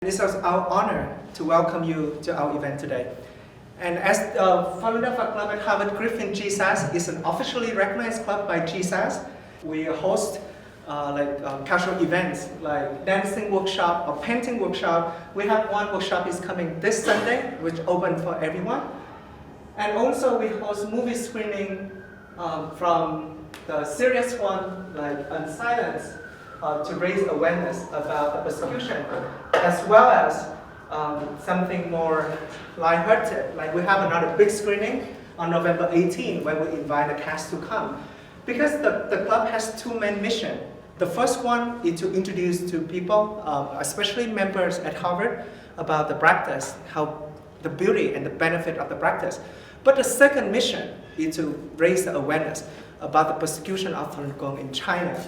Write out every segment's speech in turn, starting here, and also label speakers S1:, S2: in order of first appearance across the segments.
S1: It is our honor to welcome you to our event today. And as the Falun Dafa Club at Harvard Griffin GSAS is an officially recognized club by GSAS, we host casual events like dancing workshop or painting workshop. We have one workshop is coming this Sunday, which open for everyone. And also we host movie screening from the serious one like Silence, to raise awareness about the persecution, as well as something more lighthearted. Like we have another big screening on November 18 where we invite the cast to come. Because the club has two main missions. The first one is to introduce to people, especially members at Harvard, about the practice, how the beauty and the benefit of the practice. But the second mission is to raise the awareness about the persecution of Falun Gong in China.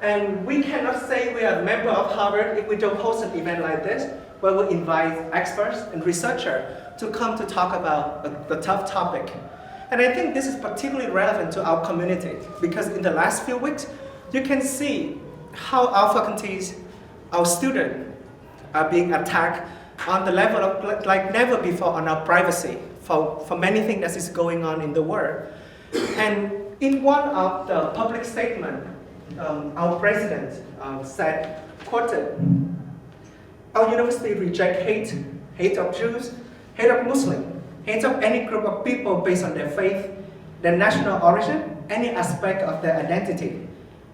S1: And we cannot say we are a member of Harvard if we don't host an event like this, where we invite experts and researchers to come to talk about the tough topic. And I think this is particularly relevant to our community, because in the last few weeks, you can see how our faculties, our students, are being attacked on the level of like never before on our privacy for many things that is going on in the world. And in one of the public statements, our president said, quoted, "Our university rejects hate of Jews, hate of Muslims, hate of any group of people based on their faith, their national origin, any aspect of their identity.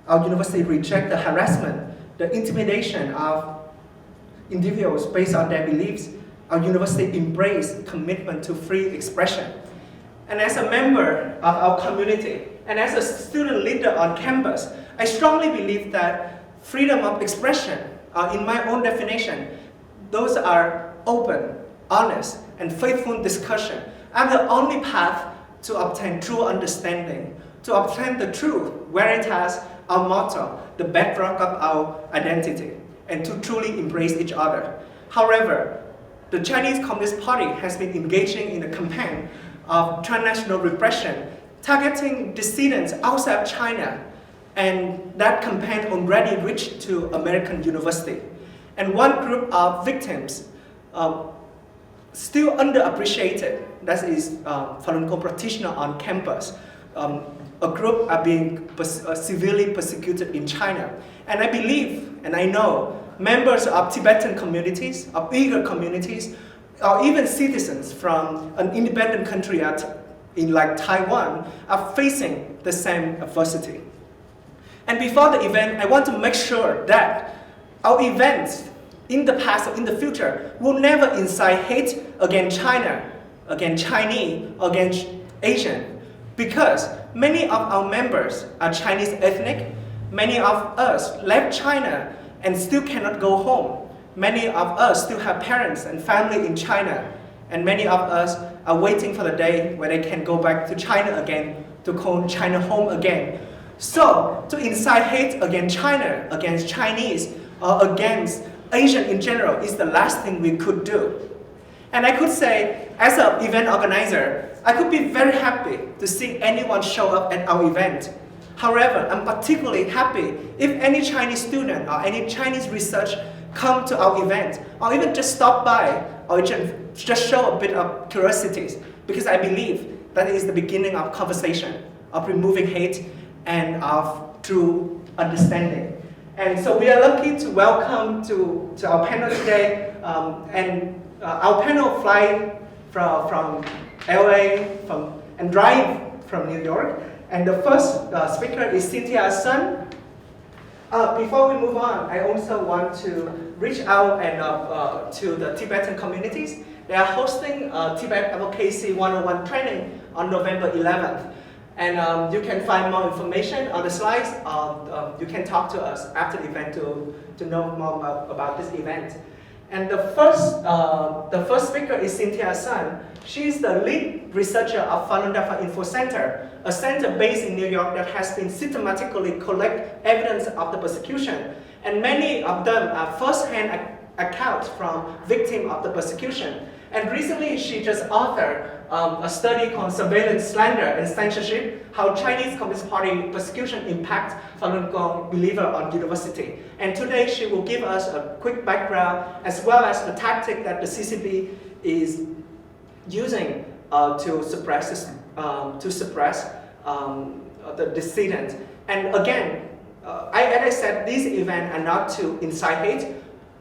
S1: Our university rejects the harassment, the intimidation of individuals based on their beliefs. Our university embraces commitment to free expression." And as a member of our community, and as a student leader on campus, I strongly believe that freedom of expression, in my own definition, those are open, honest, and faithful discussion are the only path to obtain true understanding, to obtain the truth, veritas, our motto, the bedrock of our identity, and to truly embrace each other. However, the Chinese Communist Party has been engaging in a campaign of transnational repression, targeting dissidents outside China, and that campaign already reached to American university. And one group of victims still underappreciated, that is Falun Gong practitioner on campus. A group are being severely persecuted in China. And I believe, and I know, members of Tibetan communities, of Uyghur communities, or even citizens from an independent country in like Taiwan are facing the same adversity. And before the event, I want to make sure that our events in the past or in the future will never incite hate against China, against Chinese, against Asian, because many of our members are Chinese ethnic. Many of us left China and still cannot go home. Many of us still have parents and family in China, and many of us are waiting for the day where they can go back to China again, to call China home again. So, to incite hate against China, against Chinese, or against Asian in general is the last thing we could do. And I could say, as an event organizer, I could be very happy to see anyone show up at our event. However, I'm particularly happy if any Chinese student or any Chinese research come to our event, or even just stop by, or just show a bit of curiosity, because I believe that is the beginning of conversation, of removing hate, and of true understanding. And so we are lucky to welcome to our panel today, our panel fly from LA and drive from New York. And the first speaker is Cynthia's son. Before we move on, I also want to reach out and to the Tibetan communities. They are hosting Tibet Advocacy 101 training on November 11th. And you can find more information on the slides. You can talk to us after the event to know more about this event. And the first speaker is Cynthia's son. She's the lead researcher of Falun Dafa Info Center, a center based in New York that has been systematically collect evidence of the persecution. And many of them are first-hand accounts from victims of the persecution. And recently, she just authored a study called Surveillance, Slander, and Censorship, how Chinese Communist Party persecution impacts Falun Gong believer on university. And today she will give us a quick background as well as the tactic that the CCP is using to suppress the dissident. And again, as I said, these events are not to incite hate,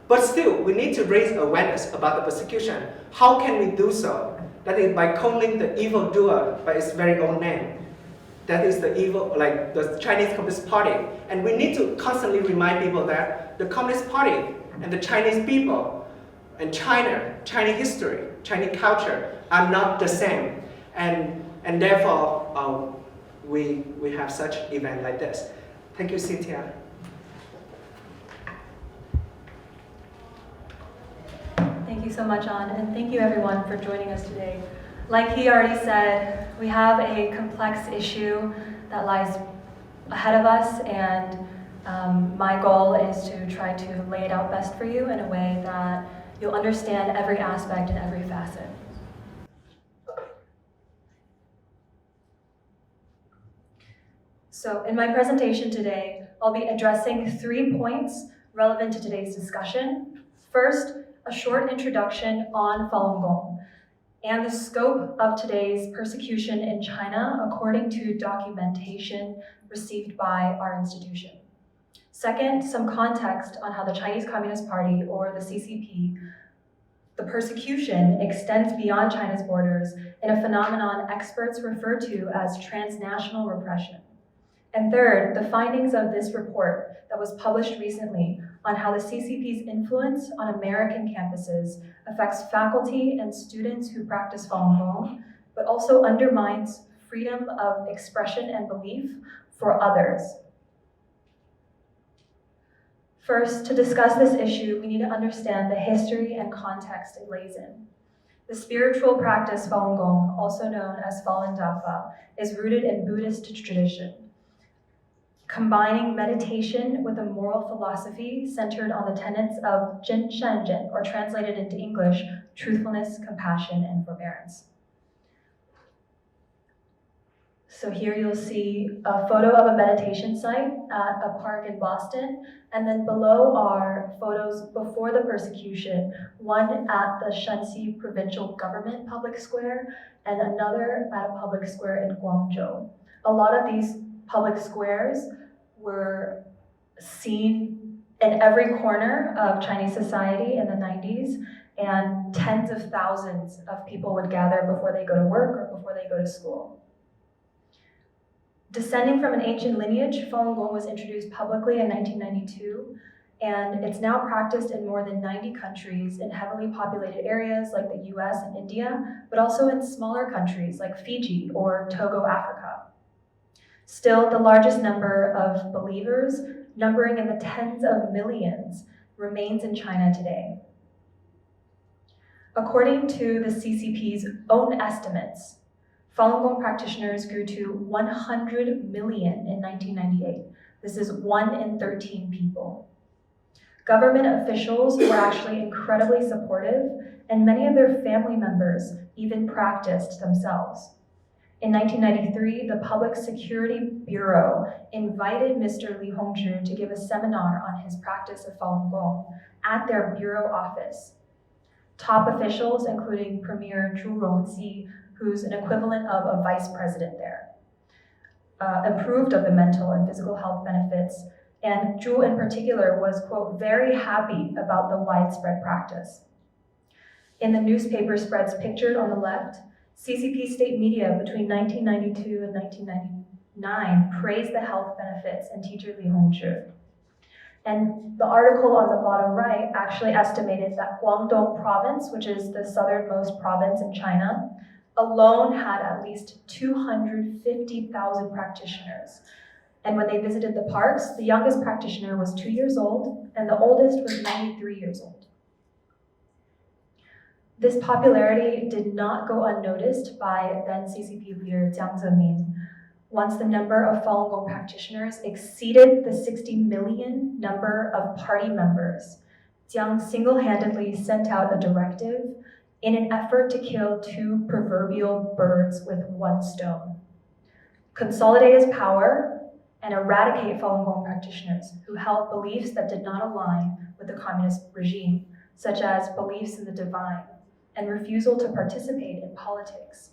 S1: but still, we need to raise awareness about the persecution. How can we do so? That is by calling the evildoer by its very own name. That is the evil, like the Chinese Communist Party. And we need to constantly remind people that the Communist Party and the Chinese people and China, Chinese history, Chinese culture are not the same. And therefore, we have such event like this. Thank you, Cynthia.
S2: Thank you so much, An, and thank you everyone for joining us today. Like he already said, we have a complex issue that lies ahead of us, and my goal is to try to lay it out best for you in a way that you'll understand every aspect and every facet. So in my presentation today, I'll be addressing 3 points relevant to today's discussion. First, a short introduction on Falun Gong and the scope of today's persecution in China according to documentation received by our institution. Second, some context on how the Chinese Communist Party, or the CCP, the persecution extends beyond China's borders in a phenomenon experts refer to as transnational repression. And third, the findings of this report that was published recently on how the CCP's influence on American campuses affects faculty and students who practice Falun Gong, but also undermines freedom of expression and belief for others. First, to discuss this issue, we need to understand the history and context it lays in. The spiritual practice Falun Gong, also known as Falun Dafa, is rooted in Buddhist tradition, combining meditation with a moral philosophy centered on the tenets of Zhen Shan Zhen, or translated into English, truthfulness, compassion, and forbearance. So here you'll see a photo of a meditation site at a park in Boston, and then below are photos before the persecution, one at the Shanxi Provincial Government Public Square, and another at a public square in Guangzhou. A lot of these public squares were seen in every corner of Chinese society in the 90s, and tens of thousands of people would gather before they go to work or before they go to school. Descending from an ancient lineage, Falun Gong was introduced publicly in 1992, and it's now practiced in more than 90 countries in heavily populated areas like the US and India, but also in smaller countries like Fiji or Togo, Africa. Still, the largest number of believers, numbering in the tens of millions, remains in China today. According to the CCP's own estimates, Falun Gong practitioners grew to 100 million in 1998. This is 1 in 13 people. Government officials were actually incredibly supportive, and many of their family members even practiced themselves. In 1993, the Public Security Bureau invited Mr. Li Hongzhi to give a seminar on his practice of Falun Gong at their bureau office. Top officials, including Premier Zhu Rongji, who's an equivalent of a vice president there, approved of the mental and physical health benefits, and Zhu in particular was, quote, very happy about the widespread practice. In the newspaper spreads pictured on the left, CCP state media between 1992 and 1999 praised the health benefits and teacher Li Hongzhi. And the article on the bottom right actually estimated that Guangdong province, which is the southernmost province in China, alone had at least 250,000 practitioners. And when they visited the parks, the youngest practitioner was 2 years old, and the oldest was 93 years old. This popularity did not go unnoticed by then CCP leader Jiang Zemin. Once the number of Falun Gong practitioners exceeded the 60 million number of party members, Jiang single-handedly sent out a directive in an effort to kill two proverbial birds with one stone. Consolidate his power and eradicate Falun Gong practitioners who held beliefs that did not align with the communist regime, such as beliefs in the divine and refusal to participate in politics.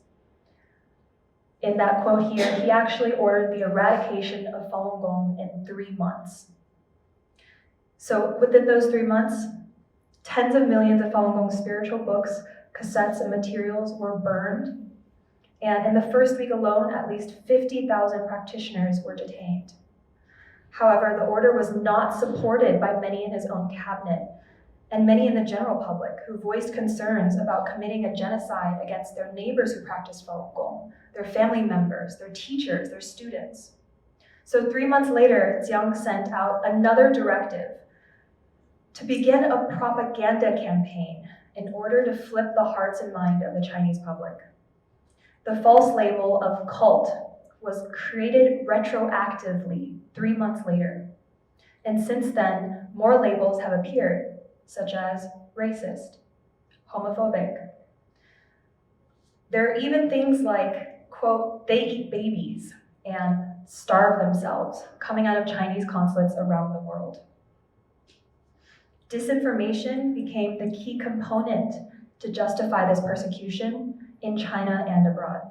S2: In that quote here, he actually ordered the eradication of Falun Gong in 3 months. So within those 3 months, tens of millions of Falun Gong spiritual books, cassettes, and materials were burned. And in the first week alone, at least 50,000 practitioners were detained. However, the order was not supported by many in his own cabinet and many in the general public who voiced concerns about committing a genocide against their neighbors who practiced Falun Gong, their family members, their teachers, their students. So 3 months later, Jiang sent out another directive to begin a propaganda campaign in order to flip the hearts and mind of the Chinese public. The false label of cult was created retroactively 3 months later. And since then, more labels have appeared, such as racist, homophobic. There are even things like, quote, they eat babies and starve themselves coming out of Chinese consulates around the world. Disinformation became the key component to justify this persecution in China and abroad.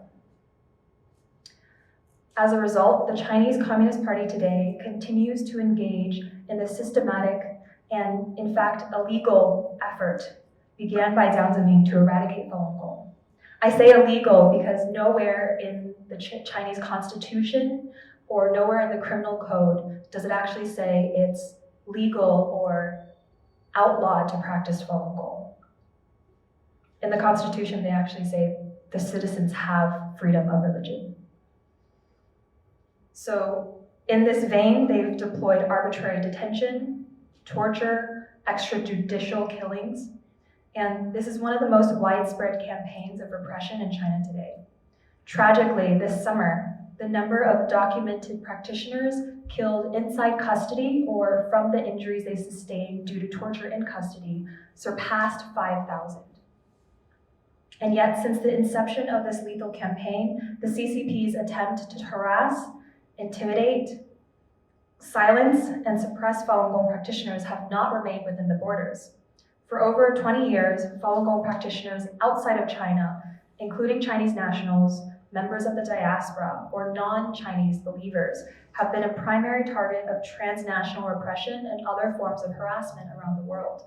S2: As a result, the Chinese Communist Party today continues to engage in the systematic and, in fact, illegal effort began by Jiang Zemin to eradicate Falun Gong. I say illegal because nowhere in the Chinese constitution or nowhere in the criminal code does it actually say it's legal or outlawed to practice Falun Gong. In the Constitution, they actually say the citizens have freedom of religion. So in this vein, they've deployed arbitrary detention, torture, extrajudicial killings, and this is one of the most widespread campaigns of repression in China today. Tragically, this summer, the number of documented practitioners killed inside custody or from the injuries they sustained due to torture in custody surpassed 5,000. And yet, since the inception of this lethal campaign, the CCP's attempt to harass, intimidate, silence, and suppress Falun Gong practitioners have not remained within the borders. For over 20 years, Falun Gong practitioners outside of China, including Chinese nationals, members of the diaspora, or non-Chinese believers, have been a primary target of transnational repression and other forms of harassment around the world.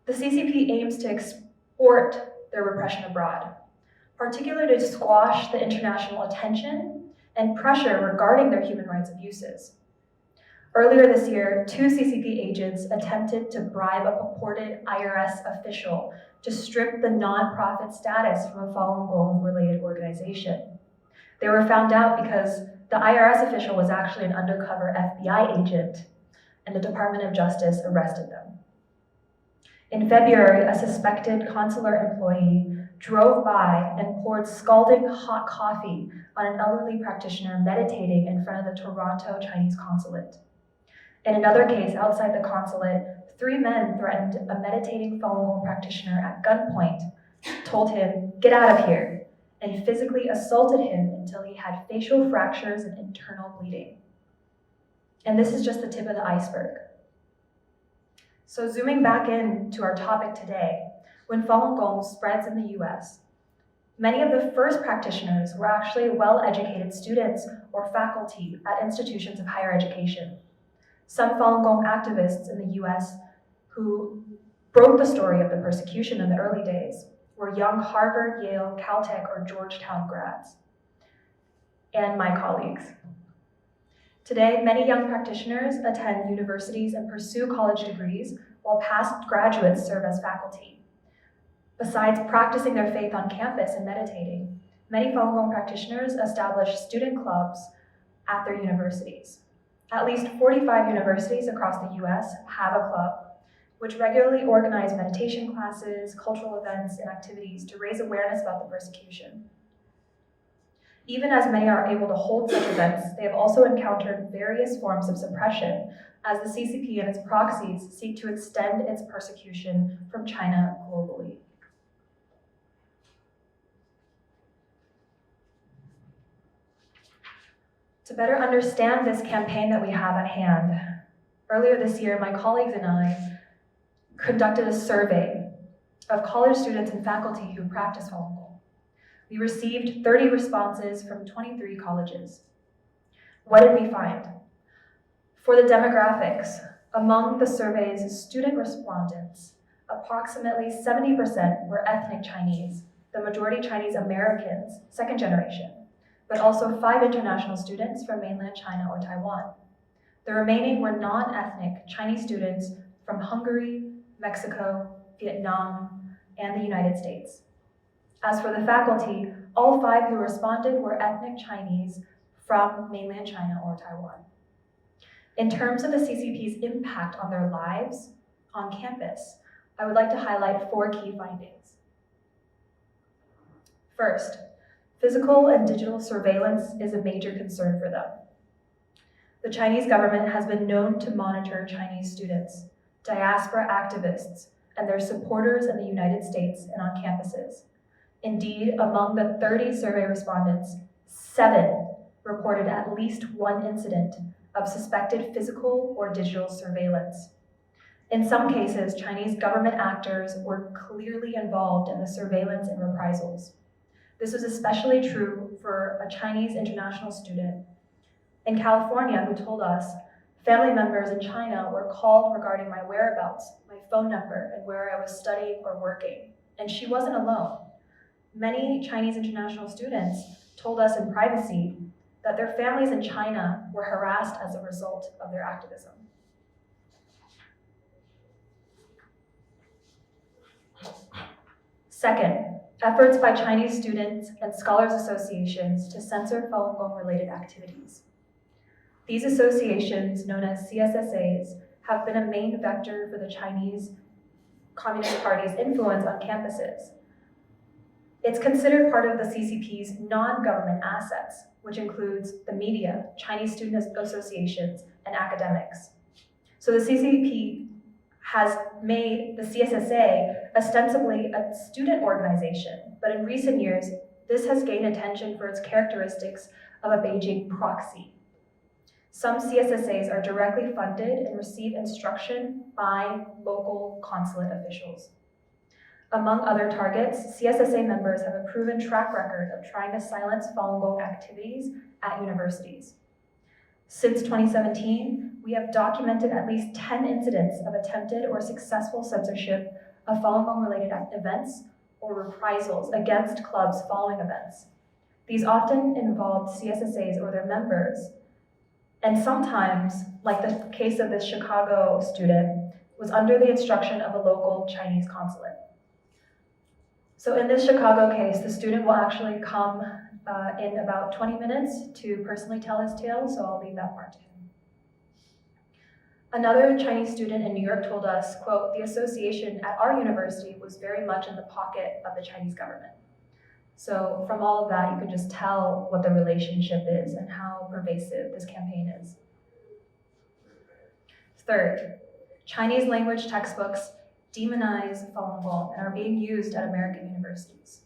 S2: The CCP aims to export their repression abroad, particularly to squash the international attention and pressure regarding their human rights abuses. Earlier this year, 2 CCP agents attempted to bribe a purported IRS official to strip the nonprofit status from a Falun Gong-related organization. They were found out because the IRS official was actually an undercover FBI agent, and the Department of Justice arrested them. In February, a suspected consular employee drove by and poured scalding hot coffee on an elderly practitioner meditating in front of the Toronto Chinese consulate. In another case outside the consulate, 3 men threatened a meditating Falun Gong practitioner at gunpoint, told him, "Get out of here," and physically assaulted him until he had facial fractures and internal bleeding. And this is just the tip of the iceberg. So zooming back in to our topic today, when Falun Gong spreads in the US, many of the first practitioners were actually well-educated students or faculty at institutions of higher education. Some Falun Gong activists in the US who broke the story of the persecution in the early days were young Harvard, Yale, Caltech, or Georgetown grads, and my colleagues. Today, many young practitioners attend universities and pursue college degrees, while past graduates serve as faculty. Besides practicing their faith on campus and meditating, many Falun Gong practitioners establish student clubs at their universities. At least 45 universities across the US have a club, which regularly organize meditation classes, cultural events, and activities to raise awareness about the persecution. Even as many are able to hold such events, they have also encountered various forms of suppression as the CCP and its proxies seek to extend its persecution from China globally. To better understand this campaign that we have at hand, earlier this year, my colleagues and I conducted a survey of college students and faculty who practice Falun Gong. We received 30 responses from 23 colleges. What did we find? For the demographics, among the survey's student respondents, approximately 70% were ethnic Chinese, the majority Chinese Americans, second generation, but also 5 international students from mainland China or Taiwan. The remaining were non-ethnic Chinese students from Hungary, Mexico, Vietnam, and the United States. As for the faculty, all 5 who responded were ethnic Chinese from mainland China or Taiwan. In terms of the CCP's impact on their lives on campus, I would like to highlight 4 key findings. First, physical and digital surveillance is a major concern for them. The Chinese government has been known to monitor Chinese students, diaspora activists, and their supporters in the United States and on campuses. Indeed, among the 30 survey respondents, 7 reported at least 1 incident of suspected physical or digital surveillance. In some cases, Chinese government actors were clearly involved in the surveillance and reprisals. This was especially true for a Chinese international student in California who told us family members in China were called regarding my whereabouts, my phone number, and where I was studying or working. And she wasn't alone. Many Chinese international students told us in privacy that their families in China were harassed as a result of their activism. Second, efforts by Chinese students and scholars associations to censor Falun Gong-related activities. These associations, known as CSSAs, have been a main vector for the Chinese Communist Party's influence on campuses. It's considered part of the CCP's non-government assets, which includes the media, Chinese student associations, and academics. So the CCP has made the CSSA ostensibly a student organization, but in recent years, this has gained attention for its characteristics of a Beijing proxy. Some CSSAs are directly funded and receive instruction by local consulate officials. Among other targets, CSSA members have a proven track record of trying to silence Falun Gong activities at universities. Since 2017, we have documented at least 10 incidents of attempted or successful censorship of Falun Gong-related events or reprisals against clubs following events. These often involved CSSAs or their members, and sometimes, like the case of this Chicago student, was under the instruction of a local Chinese consulate. So in this Chicago case, the student will actually come in about 20 minutes to personally tell his tale, so I'll leave that part to him. Another Chinese student in New York told us, quote, "The association at our university was very much in the pocket of the Chinese government." So from all of that, you can just tell what the relationship is and how pervasive this campaign is. Third, Chinese language textbooks demonize Falun Gong and are being used at American universities.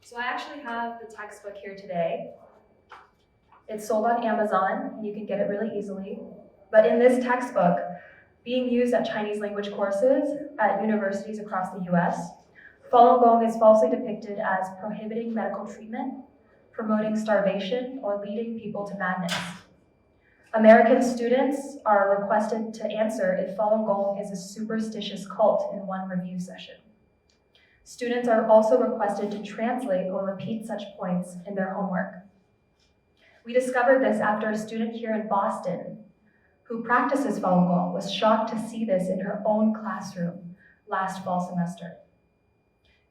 S2: So I actually have the textbook here today. It's sold on Amazon, and you can get it really easily. But in this textbook, being used at Chinese language courses at universities across the US, Falun Gong is falsely depicted as prohibiting medical treatment, promoting starvation, or leading people to madness. American students are requested to answer if Falun Gong is a superstitious cult in one review session. Students are also requested to translate or repeat such points in their homework. We discovered this after a student here in Boston who practices Falun Gong was shocked to see this in her own classroom last fall semester.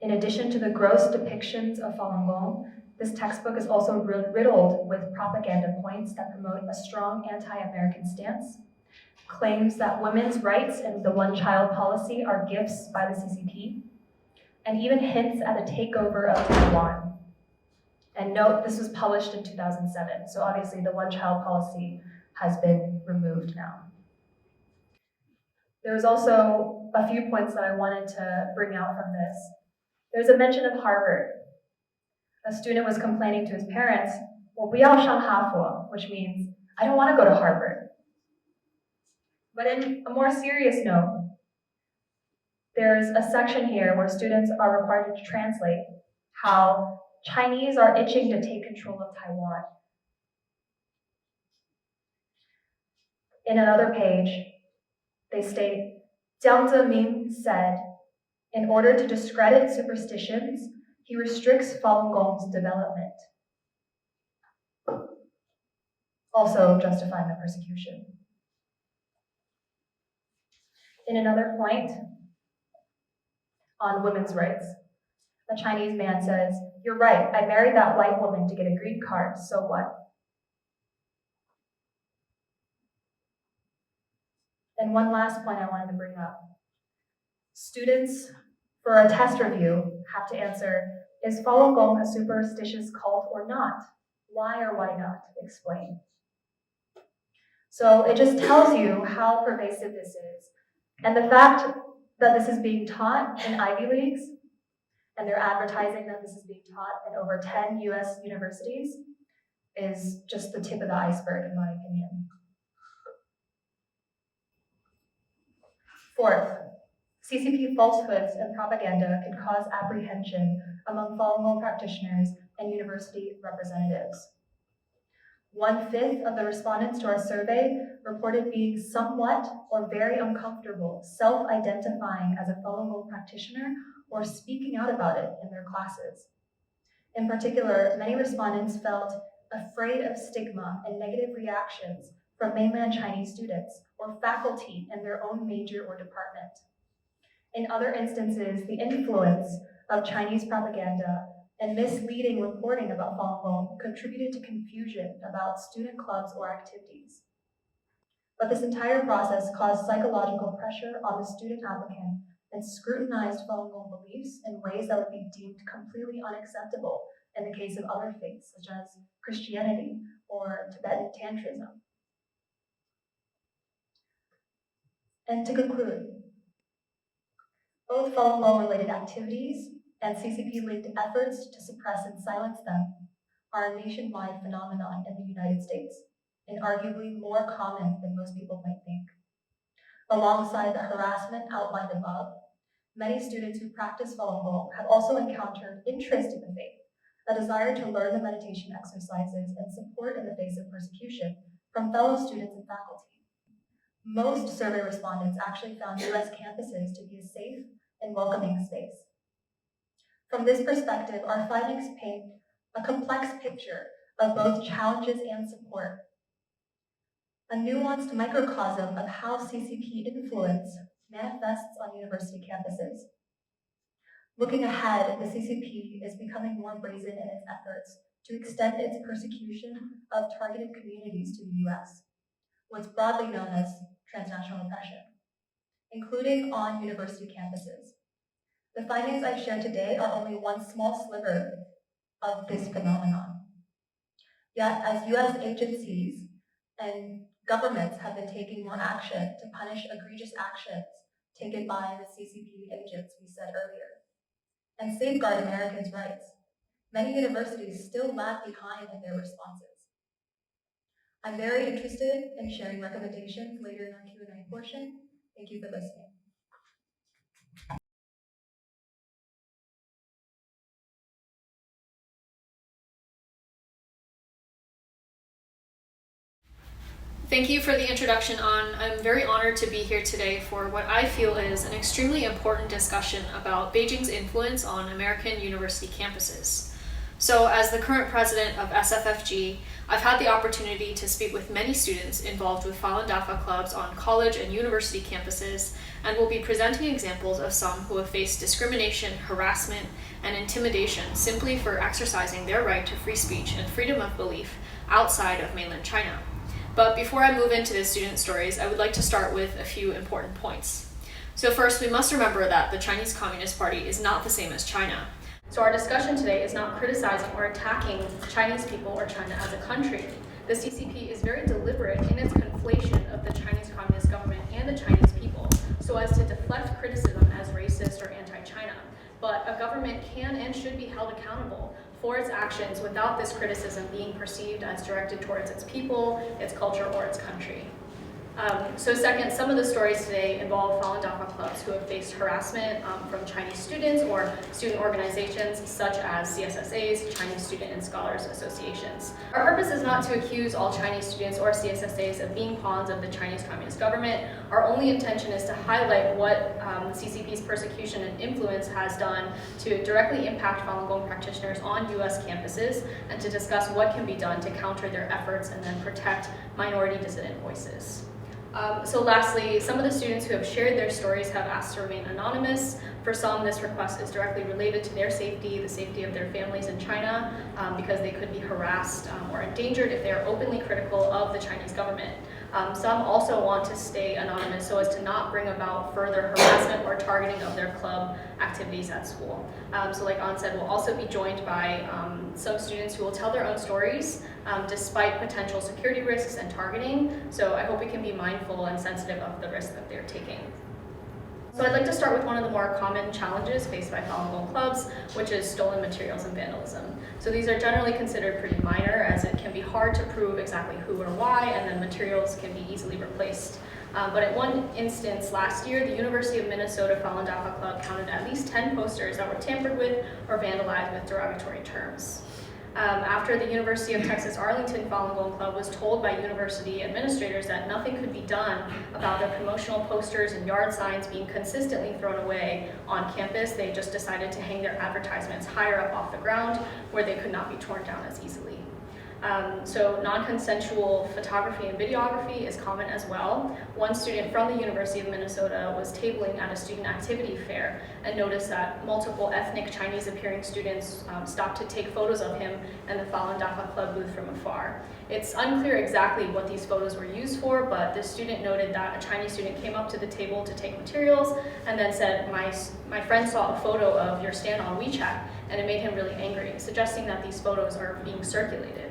S2: In addition to the gross depictions of Falun Gong, this textbook is also riddled with propaganda points that promote a strong anti-American stance, claims that women's rights and the one-child policy are gifts by the CCP, and even hints at a takeover of Taiwan. And note, this was published in 2007, so obviously the one-child policy has been removed now. There was also a few points that I wanted to bring out from this. There's a mention of Harvard. A student was complaining to his parents, well, 不要上哈佛, which means, I don't want to go to Harvard. But in a more serious note, there's a section here where students are required to translate how Chinese are itching to take control of Taiwan. In another page, they state, Jiang Zemin said, in order to discredit superstitions, he restricts Falun Gong's development, also justifying the persecution. In another point on women's rights, a Chinese man says, you're right, I married that white woman to get a green card, so what? And one last point I wanted to bring up. Students, for a test review, have to answer, is Falun Gong a superstitious cult or not? Why or why not? Explain. So it just tells you how pervasive this is. And the fact that this is being taught in Ivy Leagues, and they're advertising that this is being taught in over 10 US universities, is just the tip of the iceberg, in my opinion. Fourth, CCP falsehoods and propaganda can cause apprehension among Falun Gong practitioners and university representatives. 1/5 of the respondents to our survey reported being somewhat or very uncomfortable self-identifying as a Falun Gong practitioner or speaking out about it in their classes. In particular, many respondents felt afraid of stigma and negative reactions from mainland Chinese students or faculty in their own major or department. In other instances, the influence of Chinese propaganda and misleading reporting about Falun Gong contributed to confusion about student clubs or activities. But this entire process caused psychological pressure on the student applicant and scrutinized Falun Gong beliefs in ways that would be deemed completely unacceptable in the case of other faiths, such as Christianity or Tibetan Tantrism. And to conclude, both Falun Gong-related activities and CCP-linked efforts to suppress and silence them are a nationwide phenomenon in the United States, and arguably more common than most people might think. Alongside the harassment outlined above, many students who practice Falun Gong have also encountered interest in the faith, a desire to learn the meditation exercises and support in the face of persecution from fellow students and faculty. Most survey respondents actually found US campuses to be a safe and welcoming space. From this perspective, our findings paint a complex picture of both challenges and support, a nuanced microcosm of how CCP influence manifests on university campuses. Looking ahead, the CCP is becoming more brazen in its efforts to extend its persecution of targeted communities to the US, what's broadly known as transnational repression, including on university campuses. The findings I've shared today are only one small sliver of this phenomenon. Yet, as US agencies and governments have been taking more action to punish egregious actions taken by the CCP agents we said earlier, and safeguard Americans' rights, many universities still lag behind in their responses. I'm very interested in sharing recommendations later in our Q&A portion. Thank you for listening.
S3: Thank you for the introduction, An. I'm very honored to be here today for what I feel is an extremely important discussion about Beijing's influence on American university campuses. So, as the current president of SFFG, I've had the opportunity to speak with many students involved with Falun Dafa clubs on college and university campuses, and will be presenting examples of some who have faced discrimination, harassment, and intimidation simply for exercising their right to free speech and freedom of belief outside of mainland China. But before I move into the student stories, I would like to start with a few important points. So first, we must remember that the Chinese Communist Party is not the same as China. So our discussion today is not criticizing or attacking Chinese people or China as a country. The CCP is very deliberate in its conflation of the Chinese Communist government and the Chinese people so as to deflect criticism as racist or anti-China. But a government can and should be held accountable for its actions without this criticism being perceived as directed towards its people, its culture, or its country. So second, some of the stories today involve Falun Dafa clubs who have faced harassment from Chinese students or student organizations such as CSSAs, Chinese Student and Scholars Associations. Our purpose is not to accuse all Chinese students or CSSAs of being pawns of the Chinese Communist government. Our only intention is to highlight what the CCP's persecution and influence has done to directly impact Falun Gong practitioners on US campuses and to discuss what can be done to counter their efforts and then protect minority dissident voices. So lastly, some of the students who have shared their stories have asked to remain anonymous. For some, this request is directly related to their safety, the safety of their families in China, because they could be harassed or endangered if they are openly critical of the Chinese government. Some also want to stay anonymous so as to not bring about further harassment or targeting of their club activities at school. So like An said, we'll also be joined by some students who will tell their own stories despite potential security risks and targeting. So I hope we can be mindful and sensitive of the risk that they're taking. So I'd like to start with one of the more common challenges faced by Falun Gong clubs, which is stolen materials and vandalism. So these are generally considered pretty minor, as it can be hard to prove exactly who or why, and then materials can be easily replaced. But at one instance last year, the University of Minnesota Falun Dafa Club counted at least 10 posters that were tampered with or vandalized with derogatory terms. After the University of Texas Arlington Falun Gong Club was told by university administrators that nothing could be done about their promotional posters and yard signs being consistently thrown away on campus, they just decided to hang their advertisements higher up off the ground where they could not be torn down as easily. So non-consensual photography and videography is common as well. One student from the University of Minnesota was tabling at a student activity fair and noticed that multiple ethnic Chinese appearing students stopped to take photos of him and the Falun Dafa Club booth from afar. It's unclear exactly what these photos were used for, but the student noted that a Chinese student came up to the table to take materials and then said, my friend saw a photo of your stand on WeChat, and it made him really angry, suggesting that these photos are being circulated.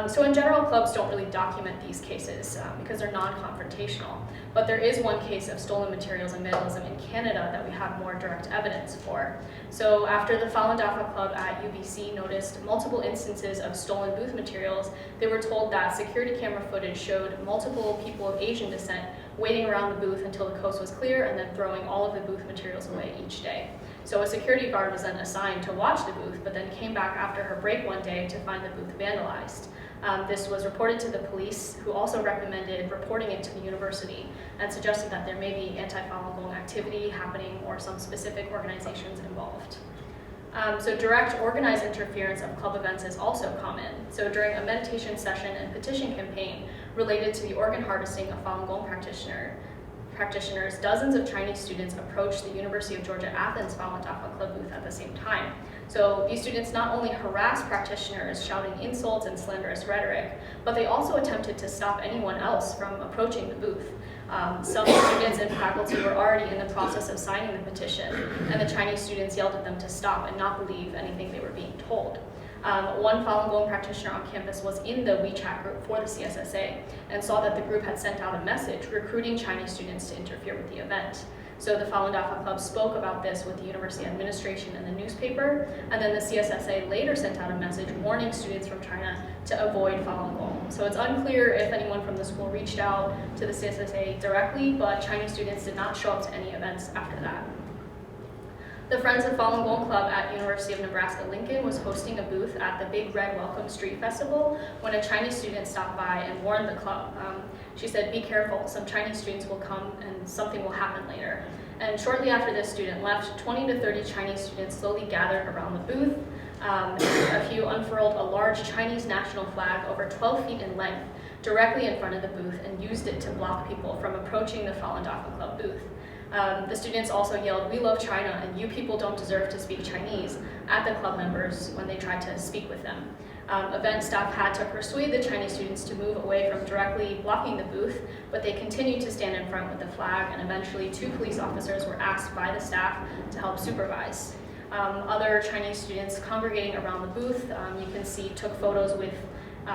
S3: So in general, clubs don't really document these cases because they're non-confrontational. But there is one case of stolen materials and vandalism in Canada that we have more direct evidence for. So after the Falun Dafa Club at UBC noticed multiple instances of stolen booth materials, they were told that security camera footage showed multiple people of Asian descent waiting around the booth until the coast was clear and then throwing all of the booth materials away each day. So a security guard was then assigned to watch the booth, but then came back after her break one day to find the booth vandalized. This was reported to the police, who also recommended reporting it to the university and suggested that there may be anti-Falun Gong activity happening or some specific organizations involved. So direct organized interference of club events is also common. So during a meditation session and petition campaign related to the organ harvesting of Falun Gong practitioners, dozens of Chinese students approached the University of Georgia Athens Falun Dafa Club booth at the same time. So these students not only harassed practitioners, shouting insults and slanderous rhetoric, but they also attempted to stop anyone else from approaching the booth. Some students and faculty were already in the process of signing the petition, and the Chinese students yelled at them to stop and not believe anything they were being told. One Falun Gong practitioner on campus was in the WeChat group for the CSSA and saw that the group had sent out a message recruiting Chinese students to interfere with the event. So the Falun Dafa Club spoke about this with the university administration and the newspaper, and then the CSSA later sent out a message warning students from China to avoid Falun Gong. So it's unclear if anyone from the school reached out to the CSSA directly, but Chinese students did not show up to any events after that. The Friends of Falun Gong Club at University of Nebraska-Lincoln was hosting a booth at the Big Red Welcome Street Festival when a Chinese student stopped by and warned the club. She said, "Be careful, some Chinese students will come and something will happen later." And shortly after this student left, 20 to 30 Chinese students slowly gathered around the booth. A few unfurled a large Chinese national flag over 12 feet in length directly in front of the booth and used it to block people from approaching the Falun Dafa Club booth. The students also yelled, "We love China and you people don't deserve to speak Chinese," at the club members when they tried to speak with them. Event staff had to persuade the Chinese students to move away from directly blocking the booth, but they continued to stand in front with the flag, and eventually 2 police officers were asked by the staff to help supervise. Other Chinese students congregating around the booth, you can see, took photos with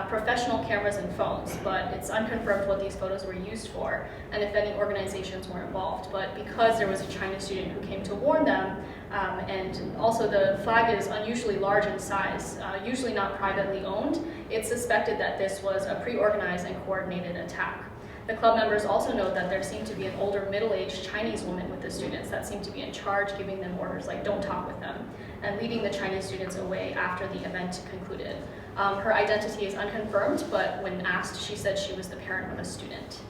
S3: professional cameras and phones, but it's unconfirmed what these photos were used for and if any organizations were involved. But because there was a Chinese student who came to warn them, and also the flag is unusually large in size, usually not privately owned, it's suspected that this was a pre-organized and coordinated attack. The club members also note that there seemed to be an older middle-aged Chinese woman with the students that seemed to be in charge, giving them orders like don't talk with them, and leading the Chinese students away after the event concluded. Her identity is unconfirmed, but when asked, she said she was the parent of a student.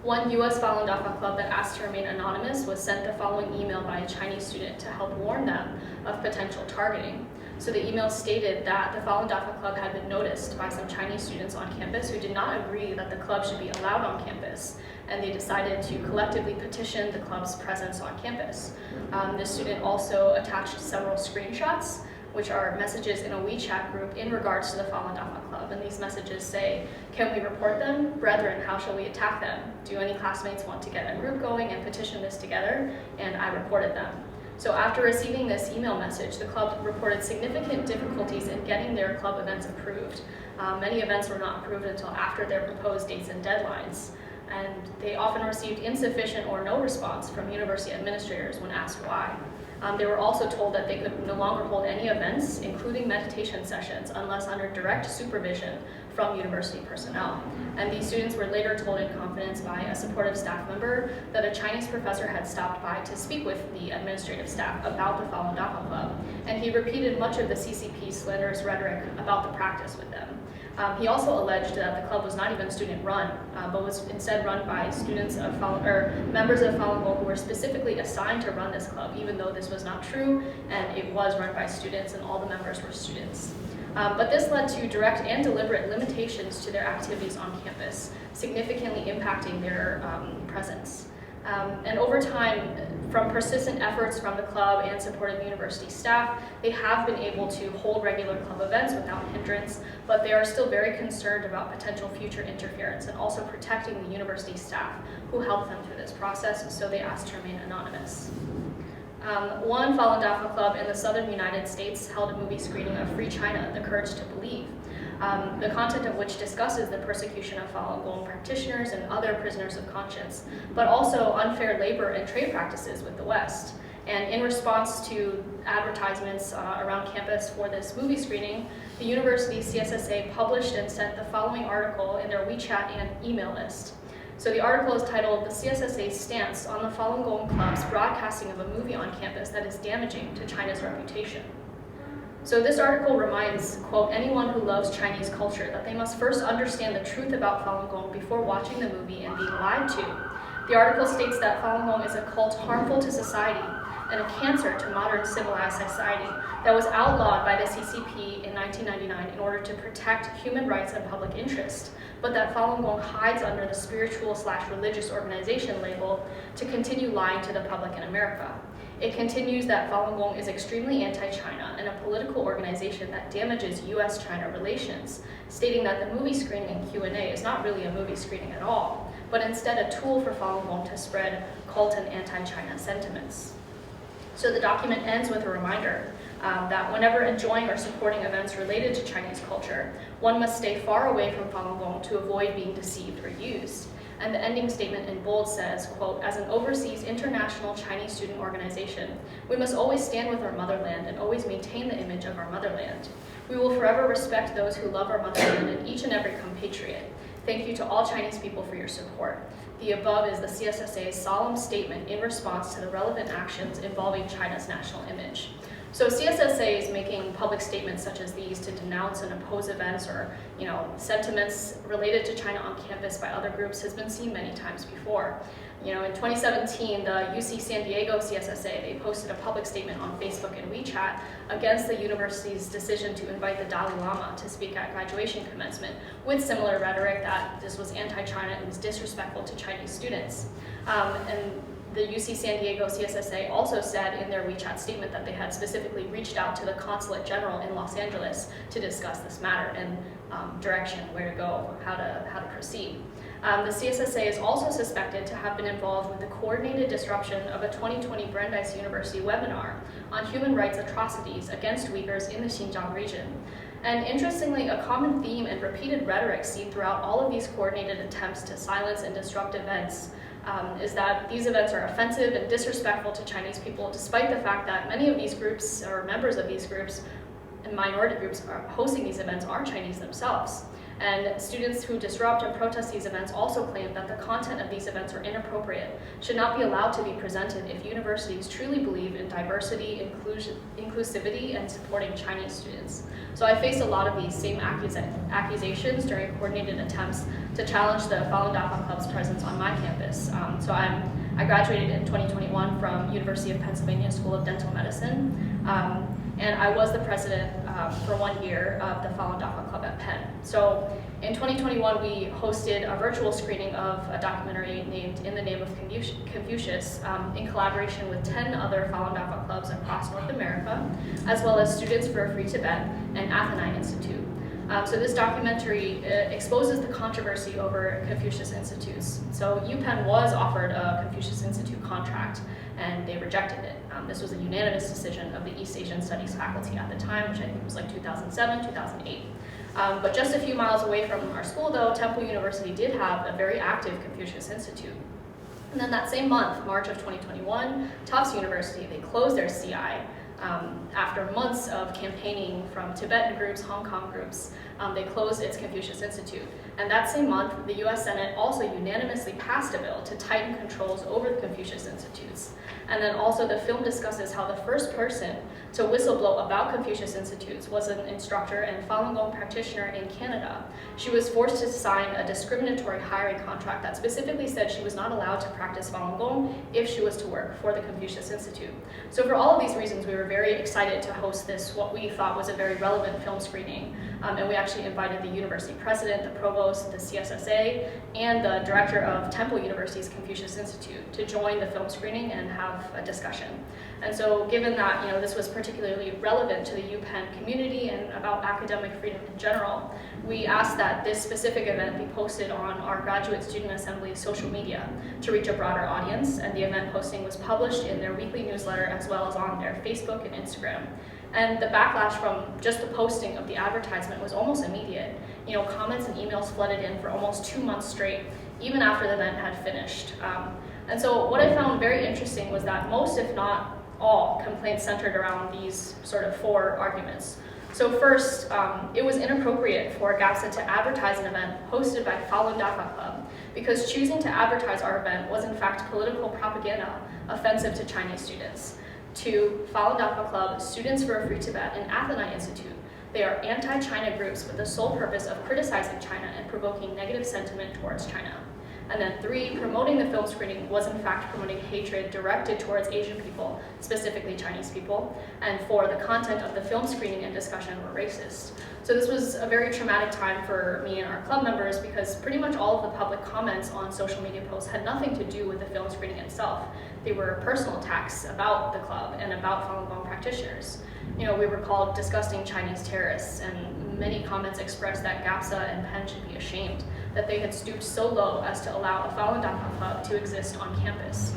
S3: One US Falun Dafa club that asked to remain anonymous was sent the following email by a Chinese student to help warn them of potential targeting. So the email stated that the Falun Dafa club had been noticed by some Chinese students on campus who did not agree that the club should be allowed on campus, and they decided to collectively petition the club's presence on campus. The student also attached several screenshots, which are messages in a WeChat group in regards to the Falun Dafa club. And these messages say, can we report them? Brethren, how shall we attack them? Do any classmates want to get a group going and petition this together? And I reported them. So after receiving this email message, the club reported significant difficulties in getting their club events approved. Many events were not approved until after their proposed dates and deadlines. And they often received insufficient or no response from university administrators when asked why. They were also told that they could no longer hold any events, including meditation sessions, unless under direct supervision from university personnel. And these students were later told in confidence by a supportive staff member that a Chinese professor had stopped by to speak with the administrative staff about the Falun Dafa Club. And he repeated much of the CCP's slanderous rhetoric about the practice with them. He also alleged that the club was not even student-run, but was instead run by students of members of Falun Gong who were specifically assigned to run this club, even though this was not true, and it was run by students, and all the members were students. But this led to direct and deliberate limitations to their activities on campus, significantly impacting their presence. And over time, from persistent efforts from the club and supportive university staff, they have been able to hold regular club events without hindrance, but they are still very concerned about potential future interference and also protecting the university staff who helped them through this process, so they asked to remain anonymous. One Falun Dafa club in the southern United States held a movie screening of Free China, The Courage to Believe, the content of which discusses the persecution of Falun Gong practitioners and other prisoners of conscience, but also unfair labor and trade practices with the West. And in response to advertisements around campus for this movie screening, the university CSSA published and sent the following article in their WeChat and email list. So the article is titled, "The CSSA's Stance on the Falun Gong Club's Broadcasting of a Movie on Campus That is Damaging to China's Reputation." So this article reminds, quote, anyone who loves Chinese culture that they must first understand the truth about Falun Gong before watching the movie and being lied to. The article states that Falun Gong is a cult harmful to society and a cancer to modern civilized society that was outlawed by the CCP in 1999 in order to protect human rights and public interest, but that Falun Gong hides under the spiritual/religious organization label to continue lying to the public in America. It continues that Falun Gong is extremely anti-China and a political organization that damages US-China relations, stating that the movie screening and Q&A is not really a movie screening at all, but instead a tool for Falun Gong to spread cult and anti-China sentiments. So the document ends with a reminder that whenever enjoying or supporting events related to Chinese culture, one must stay far away from Falun Gong to avoid being deceived or used. And the ending statement in bold says, quote, as an overseas international Chinese student organization, we must always stand with our motherland and always maintain the image of our motherland. We will forever respect those who love our motherland and each and every compatriot. Thank you to all Chinese people for your support. The above is the CSSA's solemn statement in response to the relevant actions involving China's national image. So CSSA is making public statements such as these to denounce and oppose events or, sentiments related to China on campus by other groups has been seen many times before. In 2017, the UC San Diego CSSA, they posted a public statement on Facebook and WeChat against the university's decision to invite the Dalai Lama to speak at graduation commencement with similar rhetoric that this was anti-China and was disrespectful to Chinese students. And the UC San Diego CSSA also said in their WeChat statement that they had specifically reached out to the Consulate General in Los Angeles to discuss this matter and direction, where to go, how to proceed. The CSSA is also suspected to have been involved with the coordinated disruption of a 2020 Brandeis University webinar on human rights atrocities against Uyghurs in the Xinjiang region. And interestingly, a common theme and repeated rhetoric seen throughout all of these coordinated attempts to silence and disrupt events is that these events are offensive and disrespectful to Chinese people, despite the fact that many of these groups, or members of these groups, and minority groups hosting these events are Chinese themselves. And students who disrupt and protest these events also claim that the content of these events are inappropriate, should not be allowed to be presented if universities truly believe in diversity, inclusivity, and supporting Chinese students. So I faced a lot of these same accusations during coordinated attempts to challenge the Falun Dafa Club's presence on my campus. I graduated in 2021 from University of Pennsylvania School of Dental Medicine. And I was the president for 1 year of the Falun Dafa Club at Penn. So in 2021, we hosted a virtual screening of a documentary named In the Name of Confucius in collaboration with 10 other Falun Dafa clubs across North America, as well as Students for a Free Tibet and Athenae Institute. So this documentary exposes the controversy over Confucius Institutes. So UPenn was offered a Confucius Institute contract, and they rejected it. This was a unanimous decision of the East Asian Studies faculty at the time, which I think was like 2007, 2008. But just a few miles away from our school, though, Temple University did have a very active Confucius Institute. And then that same month, March of 2021, Tufts University, they closed their CI. After months of campaigning from Tibetan groups, Hong Kong groups, they closed its Confucius Institute. And that same month, the US Senate also unanimously passed a bill to tighten controls over the Confucius Institutes. And then also the film discusses how the first person to whistleblow about Confucius Institutes was an instructor and Falun Gong practitioner in Canada. She was forced to sign a discriminatory hiring contract that specifically said she was not allowed to practice Falun Gong if she was to work for the Confucius Institute. So for all of these reasons, we were very excited to host this, what we thought was a very relevant film screening. And we actually invited the university president, the provost, the CSSA, and the director of Temple University's Confucius Institute to join the film screening and have a discussion. And so given that this was particularly relevant to the UPenn community and about academic freedom in general, we asked that this specific event be posted on our Graduate Student Assembly's social media to reach a broader audience, and the event posting was published in their weekly newsletter as well as on their Facebook and Instagram. And the backlash from just the posting of the advertisement was almost immediate. Comments and emails flooded in for almost 2 months straight, even after the event had finished. And so what I found very interesting was that most, if not all, complaints centered around these sort of 4 arguments. So first, it was inappropriate for GSAS to advertise an event hosted by Falun Dafa Club because choosing to advertise our event was in fact political propaganda offensive to Chinese students. 2, Falun Dafa Club, Students for a Free Tibet, and Athenae Institute. They are anti-China groups with the sole purpose of criticizing China and provoking negative sentiment towards China. And then 3, promoting the film screening was in fact promoting hatred directed towards Asian people, specifically Chinese people. And 4, the content of the film screening and discussion were racist. So this was a very traumatic time for me and our club members because pretty much all of the public comments on social media posts had nothing to do with the film screening itself. They were personal attacks about the club and about Falun Gong practitioners. We were called disgusting Chinese terrorists, and many comments expressed that GSAS and Penn should be ashamed that they had stooped so low as to allow a Falun Dafa club to exist on campus.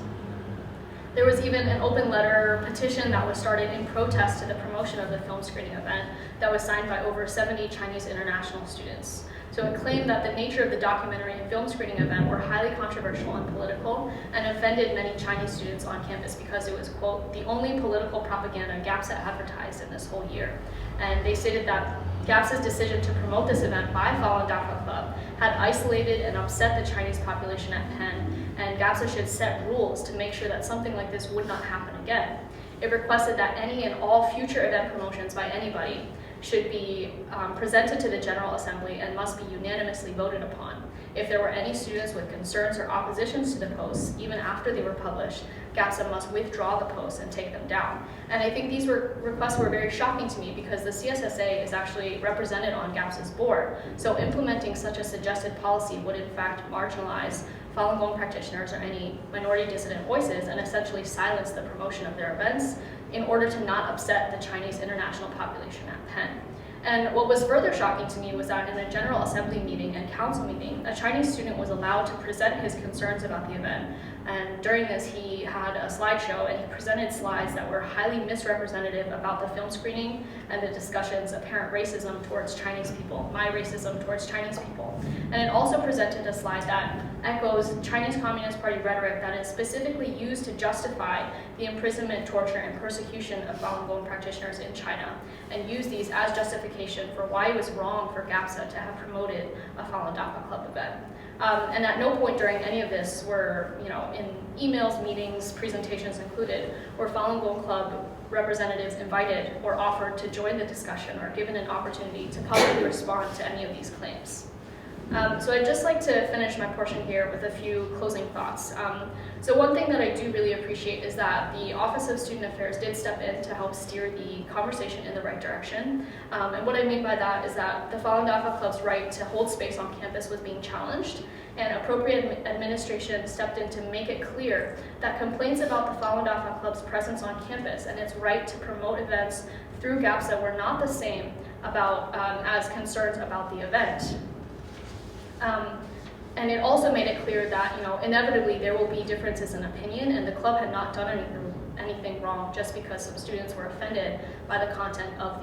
S3: There was even an open letter petition that was started in protest to the promotion of the film screening event that was signed by over 70 Chinese international students. So it claimed that the nature of the documentary and film screening event were highly controversial and political and offended many Chinese students on campus because it was, quote, the only political propaganda GSAS advertised in this whole year. And they stated that GSAS's decision to promote this event by Falun Dafa Club had isolated and upset the Chinese population at Penn, and GSAS should set rules to make sure that something like this would not happen again. It requested that any and all future event promotions by anybody should be presented to the General Assembly and must be unanimously voted upon. If there were any students with concerns or oppositions to the posts, even after they were published, GSAS must withdraw the posts and take them down. And I think these requests were very shocking to me because the CSSA is actually represented on GSAS's board. So implementing such a suggested policy would in fact marginalize Falun Gong practitioners or any minority dissident voices and essentially silence the promotion of their events in order to not upset the Chinese international population at Penn. And what was further shocking to me was that in a General Assembly meeting and council meeting, a Chinese student was allowed to present his concerns about the event. And during this, he had a slideshow and he presented slides that were highly misrepresentative about the film screening and the discussion's apparent racism towards Chinese people, my racism towards Chinese people. And it also presented a slide that echoes Chinese Communist Party rhetoric that is specifically used to justify the imprisonment, torture, and persecution of Falun Gong practitioners in China, and use these as justification for why it was wrong for GSAS to have promoted a Falun Dafa Club event. And at no point during any of this were, in emails, meetings, presentations included, were Falun Gong Club representatives invited or offered to join the discussion or given an opportunity to publicly respond to any of these claims. So I'd just like to finish my portion here with a few closing thoughts. So one thing that I do really appreciate is that the Office of Student Affairs did step in to help steer the conversation in the right direction. And what I mean by that is that the Falun Dafa Club's right to hold space on campus was being challenged, and appropriate administration stepped in to make it clear that complaints about the Falun Dafa Club's presence on campus and its right to promote events through GSAS were not the same as concerns about the event. And it also made it clear that, inevitably there will be differences in opinion, and the club had not done anything wrong just because some students were offended by the content of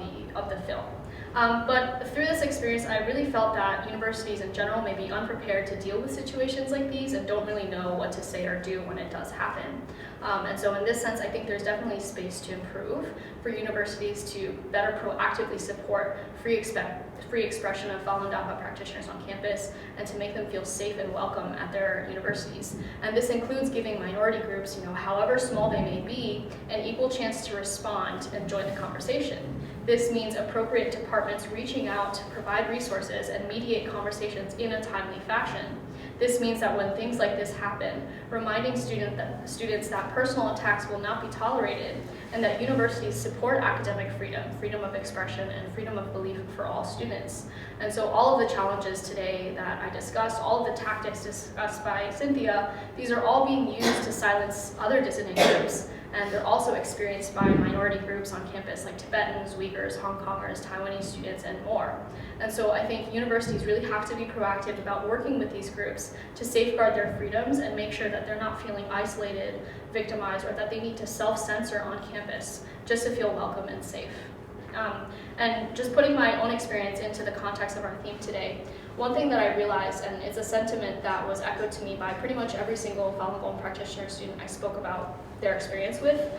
S3: the film. But through this experience, I really felt that universities in general may be unprepared to deal with situations like these and don't really know what to say or do when it does happen. And so in this sense, I think there's definitely space to improve for universities to better proactively support free expression of Falun Dafa practitioners on campus and to make them feel safe and welcome at their universities. And this includes giving minority groups, however small they may be, an equal chance to respond and join the conversation. This means appropriate departments reaching out to provide resources and mediate conversations in a timely fashion. This means that when things like this happen, reminding students that personal attacks will not be tolerated, and that universities support academic freedom, freedom of expression, and freedom of belief for all students. And so all of the challenges today that I discussed, all of the tactics discussed by Cynthia, these are all being used to silence other dissident groups. And they're also experienced by minority groups on campus like Tibetans, Uyghurs, Hong Kongers, Taiwanese students, and more. And so I think universities really have to be proactive about working with these groups to safeguard their freedoms and make sure that they're not feeling isolated, victimized, or that they need to self-censor on campus just to feel welcome and safe. And just putting my own experience into the context of our theme today, one thing that I realized, and it's a sentiment that was echoed to me by pretty much every single Falun Gong practitioner student I spoke about their experience with,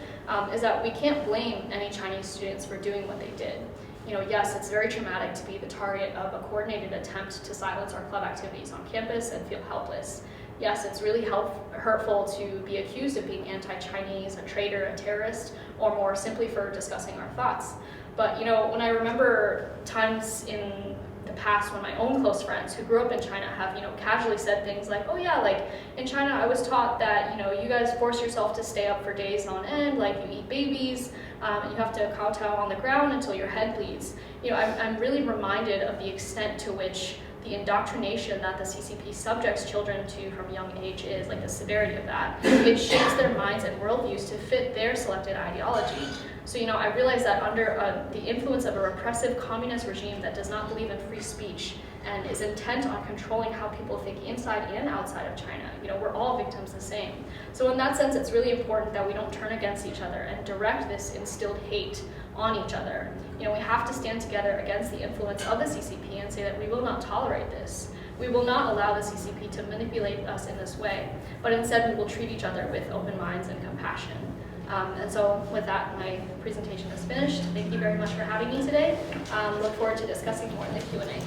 S3: is that we can't blame any Chinese students for doing what they did. Yes, it's very traumatic to be the target of a coordinated attempt to silence our club activities on campus and feel helpless. Yes, it's really hurtful to be accused of being anti-Chinese, a traitor, a terrorist, or more simply for discussing our thoughts. But when I remember times in the past when my own close friends who grew up in China have, casually said things like, oh yeah, like in China I was taught that, you guys force yourself to stay up for days on end, like you eat babies, you have to kowtow on the ground until your head bleeds. I'm really reminded of the extent to which the indoctrination that the CCP subjects children to from young age is, like the severity of that. It shapes their minds and worldviews to fit their selected ideology. So, I realized that under the influence of a repressive communist regime that does not believe in free speech and is intent on controlling how people think inside and outside of China, we're all victims the same. So in that sense, it's really important that we don't turn against each other and direct this instilled hate on each other. We have to stand together against the influence of the CCP and say that we will not tolerate this. We will not allow the CCP to manipulate us in this way, but instead we will treat each other with open minds and compassion. And so with that, my presentation is finished. Thank you very much for having me today. Look forward to discussing more in the Q&A.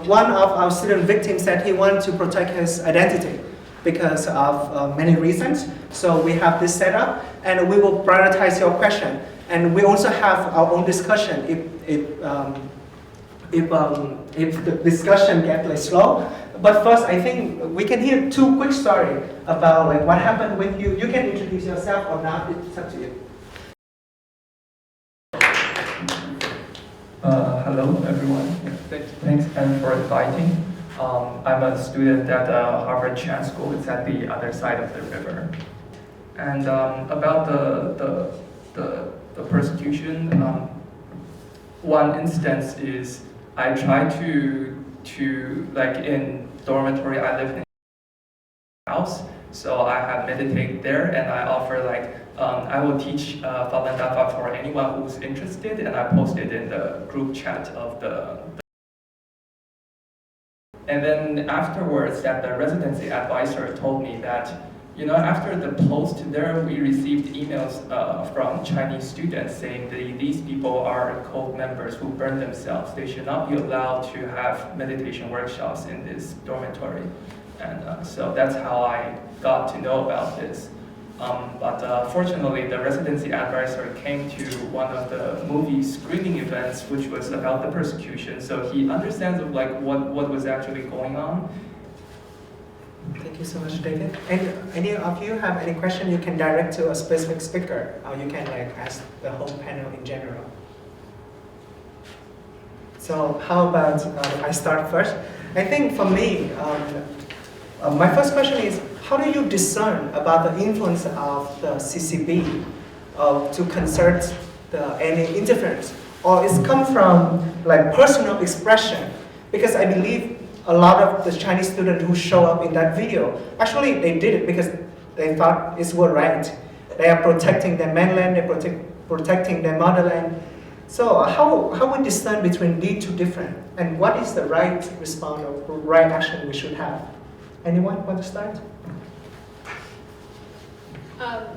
S1: One of our student victims said he wanted to protect his identity because of many reasons. So we have this set up, and we will prioritize your question. And we also have our own discussion if the discussion gets slow. But first, I think we can hear two quick stories about what happened with you. You can introduce yourself or not. It's up to you.
S4: Hello, everyone. Thanks, Anne, for inviting. I'm a student at Harvard Chan School. It's at the other side of the river. And about the persecution, one instance is I tried to like in dormitory I lived in a house, so I have meditated there, and I offer like I will teach Falun Dafa for anyone who's interested, and I posted in the group chat of the. And then afterwards, that the residency advisor told me that, you know, after the post there, we received emails from Chinese students saying that these people are cult members who burn themselves. They should not be allowed to have meditation workshops in this dormitory. And so that's how I got to know about this. But fortunately, the residency advisor came to one of the movie screening events, which was about the persecution. So he understands of like what was actually going on.
S1: Thank you so much, David. And any of you have any question, you can direct to a specific speaker, or you can like ask the whole panel in general. So how about I start first? I think for me, my first question is, how do you discern about the influence of the CCP to concert any interference? Or it's come from like personal expression? Because I believe a lot of the Chinese students who show up in that video, actually they did it because they thought it's what right. They are protecting their mainland, they're protecting their motherland. So how we discern between these two different, and what is the right response or right action we should have? Anyone want to start?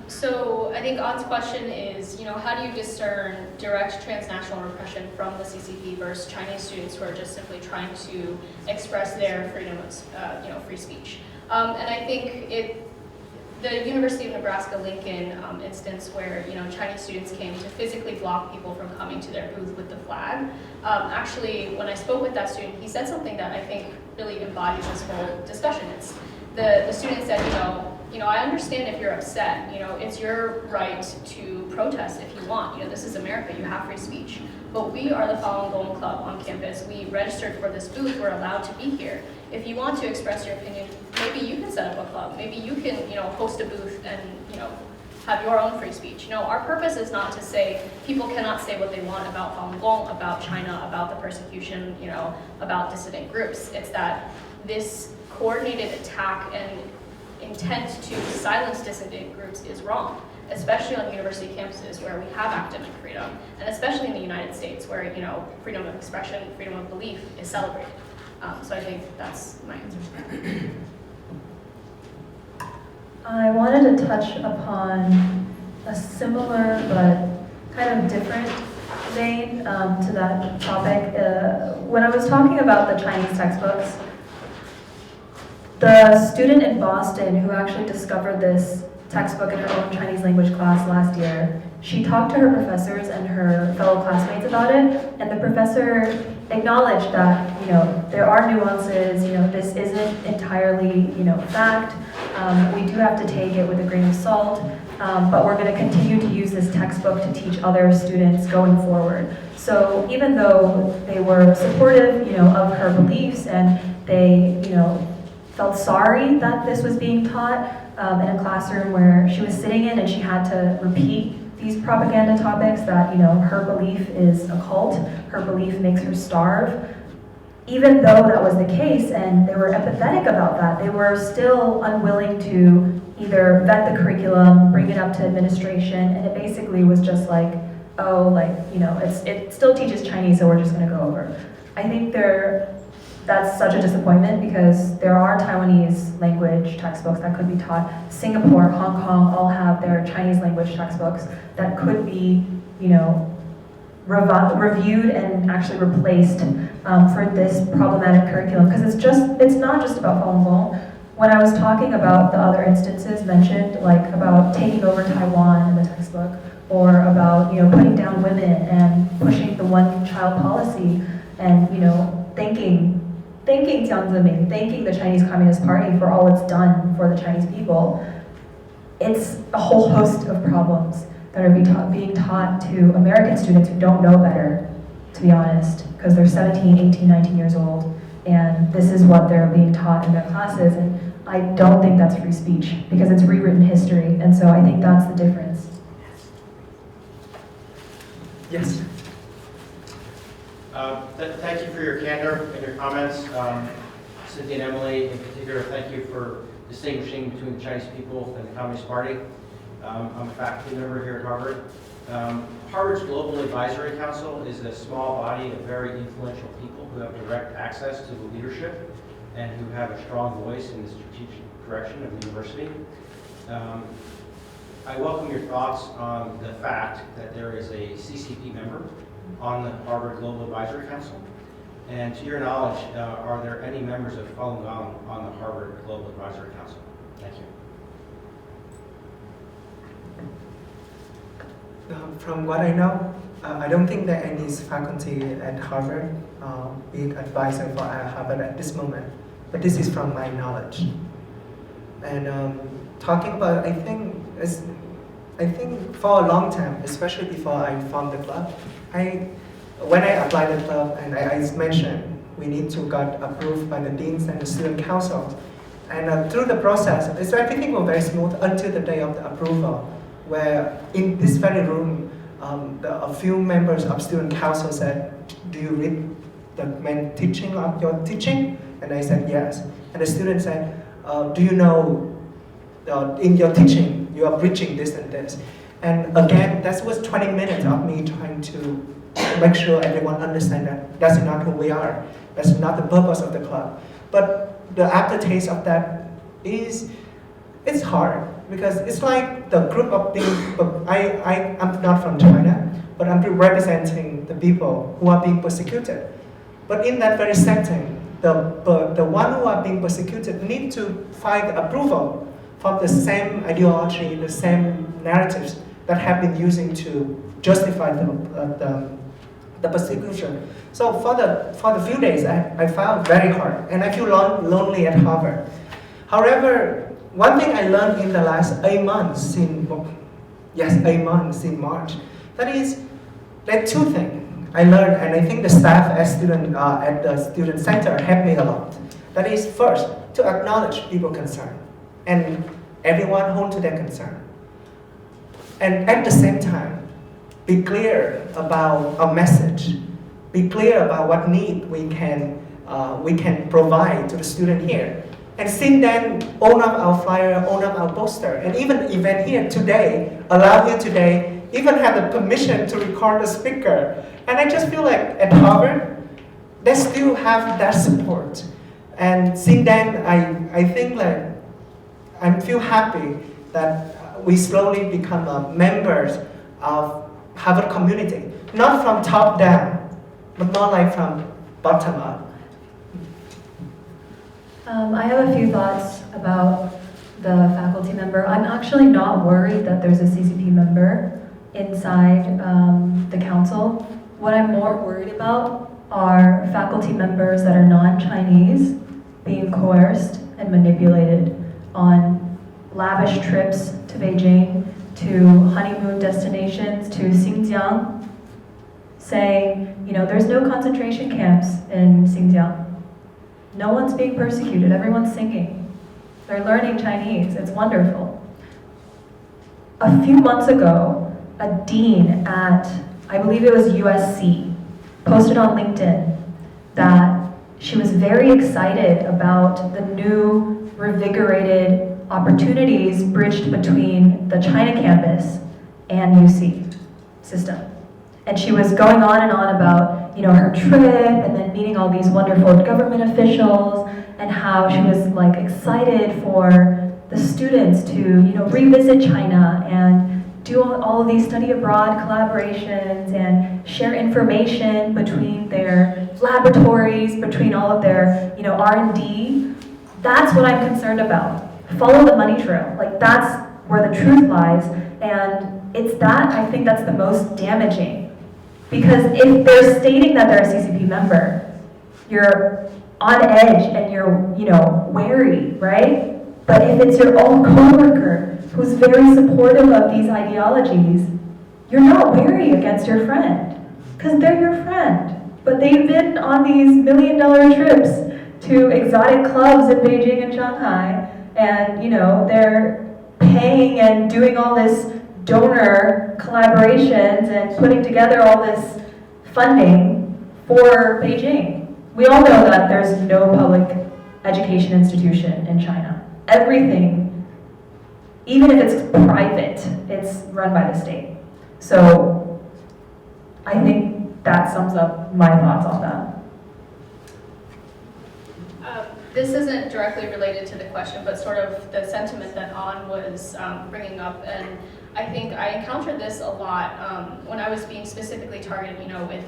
S3: So I think An's question is, you know, how do you discern direct transnational repression from the CCP versus Chinese students who are just simply trying to express their freedom of, you know, free speech? And I think the University of Nebraska-Lincoln instance where, you know, Chinese students came to physically block people from coming to their booth with the flag. Actually, when I spoke with that student, he said something that I think really embodies this whole discussion. It's the student said, you know, I understand if you're upset. You know, it's your right to protest if you want. You know, this is America. You have free speech. But we are the Falun Gong Club on campus. We registered for this booth. We're allowed to be here. If you want to express your opinion, maybe you can set up a club. Maybe you can, you know, host a booth and, you know, have your own free speech. You know, our purpose is not to say people cannot say what they want about Falun Gong, about China, about the persecution, you know, about dissident groups. It's that this coordinated attack and intent to silence dissident groups is wrong, especially on university campuses where we have academic freedom, and especially in the United States where, you know, freedom of expression, freedom of belief is celebrated. So I think that's my answer.
S2: I wanted to touch upon a similar but kind of different vein to that topic. When I was talking about the Chinese textbooks, the student in Boston who actually discovered this textbook in her own Chinese language class last year, she talked to her professors and her fellow classmates about it, and the professor acknowledged that, you know, there are nuances, you know, this isn't entirely, you know, fact. We do have to take it with a grain of salt, but we're going to continue to use this textbook to teach other students going forward. So even though they were supportive, you know, of her beliefs, and they, you know, felt sorry that this was being taught in a classroom where she was sitting in and she had to repeat these propaganda topics that, you know, her belief is a cult, her belief makes her starve. Even though that was the case and they were empathetic about that, they were still unwilling to either vet the curriculum, bring it up to administration, and it basically was just like, oh, like, you know, it still teaches Chinese, so we're just gonna go over. I think that's such a disappointment because there are Taiwanese language textbooks that could be taught. Singapore, Hong Kong all have their Chinese language textbooks that could be, you know, reviewed and actually replaced for this problematic curriculum, because it's not just about Falun Gong. When I was talking about the other instances mentioned, like about taking over Taiwan in the textbook, or about, you know, putting down women and pushing the one-child policy, and, you know, thanking Jiang Zemin, thanking the Chinese Communist Party for all it's done for the Chinese people, it's a whole host of problems that are being taught to American students who don't know better, to be honest, because they're 17, 18, 19 years old. and this is what they're being taught in their classes. And I don't think that's free speech because it's rewritten history. And so I think that's the difference.
S1: Yes.
S5: Thank you for your candor and your comments. Cynthia and Emily, in particular, thank you for distinguishing between the Chinese people and the Communist Party. I'm a faculty member here at Harvard. Harvard's Global Advisory Council is a small body of very influential people who have direct access to the leadership and who have a strong voice in the strategic direction of the university. I welcome your thoughts on the fact that there is a CCP member on the Harvard Global Advisory Council. And to your knowledge, are there any members of Falun Gong on the Harvard Global Advisory Council? Thank you.
S1: From what I know, I don't think that any faculty at Harvard being advisor for Harvard at this moment. But this is from my knowledge. And talking about, I think for a long time, especially before I formed the club, when I applied the club, and I mentioned we need to get approved by the deans and the student councils. And through the process, everything was very smooth until the day of the approval, where in this very room, a few members of student council said, "Do you read the main teaching of your teaching?" And I said, "Yes." And the student said, "Do you know in your teaching, you are preaching this and this?" And again, that was 20 minutes of me trying to make sure everyone understands that that's not who we are. That's not the purpose of the club. But the aftertaste of that is, it's hard because it's like the group of being, I'm not from China, but I'm representing the people who are being persecuted. But in that very setting, the one who are being persecuted need to find approval from the same ideology, the same narratives that have been using to justify the persecution. So for the few days, I found very hard, and I feel lonely at Harvard. However, one thing I learned in the last 8 months, 8 months in March, that is, there are two things I learned, and I think the staff at the student center helped me a lot. That is, first, to acknowledge people's concern, and everyone hold to their concern. And at the same time, be clear about our message. Be clear about what need we can provide to the student here. And since then, own up our flyer, own up our poster, and even event here today, allow here today, even have the permission to record the speaker. And I just feel like at Harvard, they still have that support. And since then, I think like, I feel happy that we slowly become members of Harvard community, not from top down, but more like from bottom up.
S2: I have a few thoughts about the faculty member. I'm actually not worried that there's a CCP member inside the council. What I'm more worried about are faculty members that are non-Chinese being coerced and manipulated on lavish trips to Beijing, to honeymoon destinations, to Xinjiang, saying, there's no concentration camps in Xinjiang. No one's being persecuted, everyone's singing. They're learning Chinese, it's wonderful. A few months ago, a dean at, I believe it was USC, posted on LinkedIn that she was very excited about the new revigorated opportunities bridged between the China campus and UC system. And she was going on and on about, her trip and then meeting all these wonderful government officials and how she was like excited for the students to, revisit China and do all of these study abroad collaborations and share information between their laboratories, between all of their, R&D. That's what I'm concerned about. Follow the money trail. Like, that's where the truth lies. And it's that, I think that's the most damaging. Because if they're stating that they're a CCP member, you're on edge and you're, wary, right? But if it's your own coworker who's very supportive of these ideologies, you're not wary against your friend. Because they're your friend. But they've been on these $1 million trips to exotic clubs in Beijing and Shanghai, and they're paying and doing all this donor collaborations and putting together all this funding for Beijing. We all know that there's no public education institution in China. Everything, even if it's private, it's run by the state. So I think that sums up my thoughts on that.
S3: This isn't directly related to the question, but sort of the sentiment that An was bringing up, and I think I encountered this a lot when I was being specifically targeted, with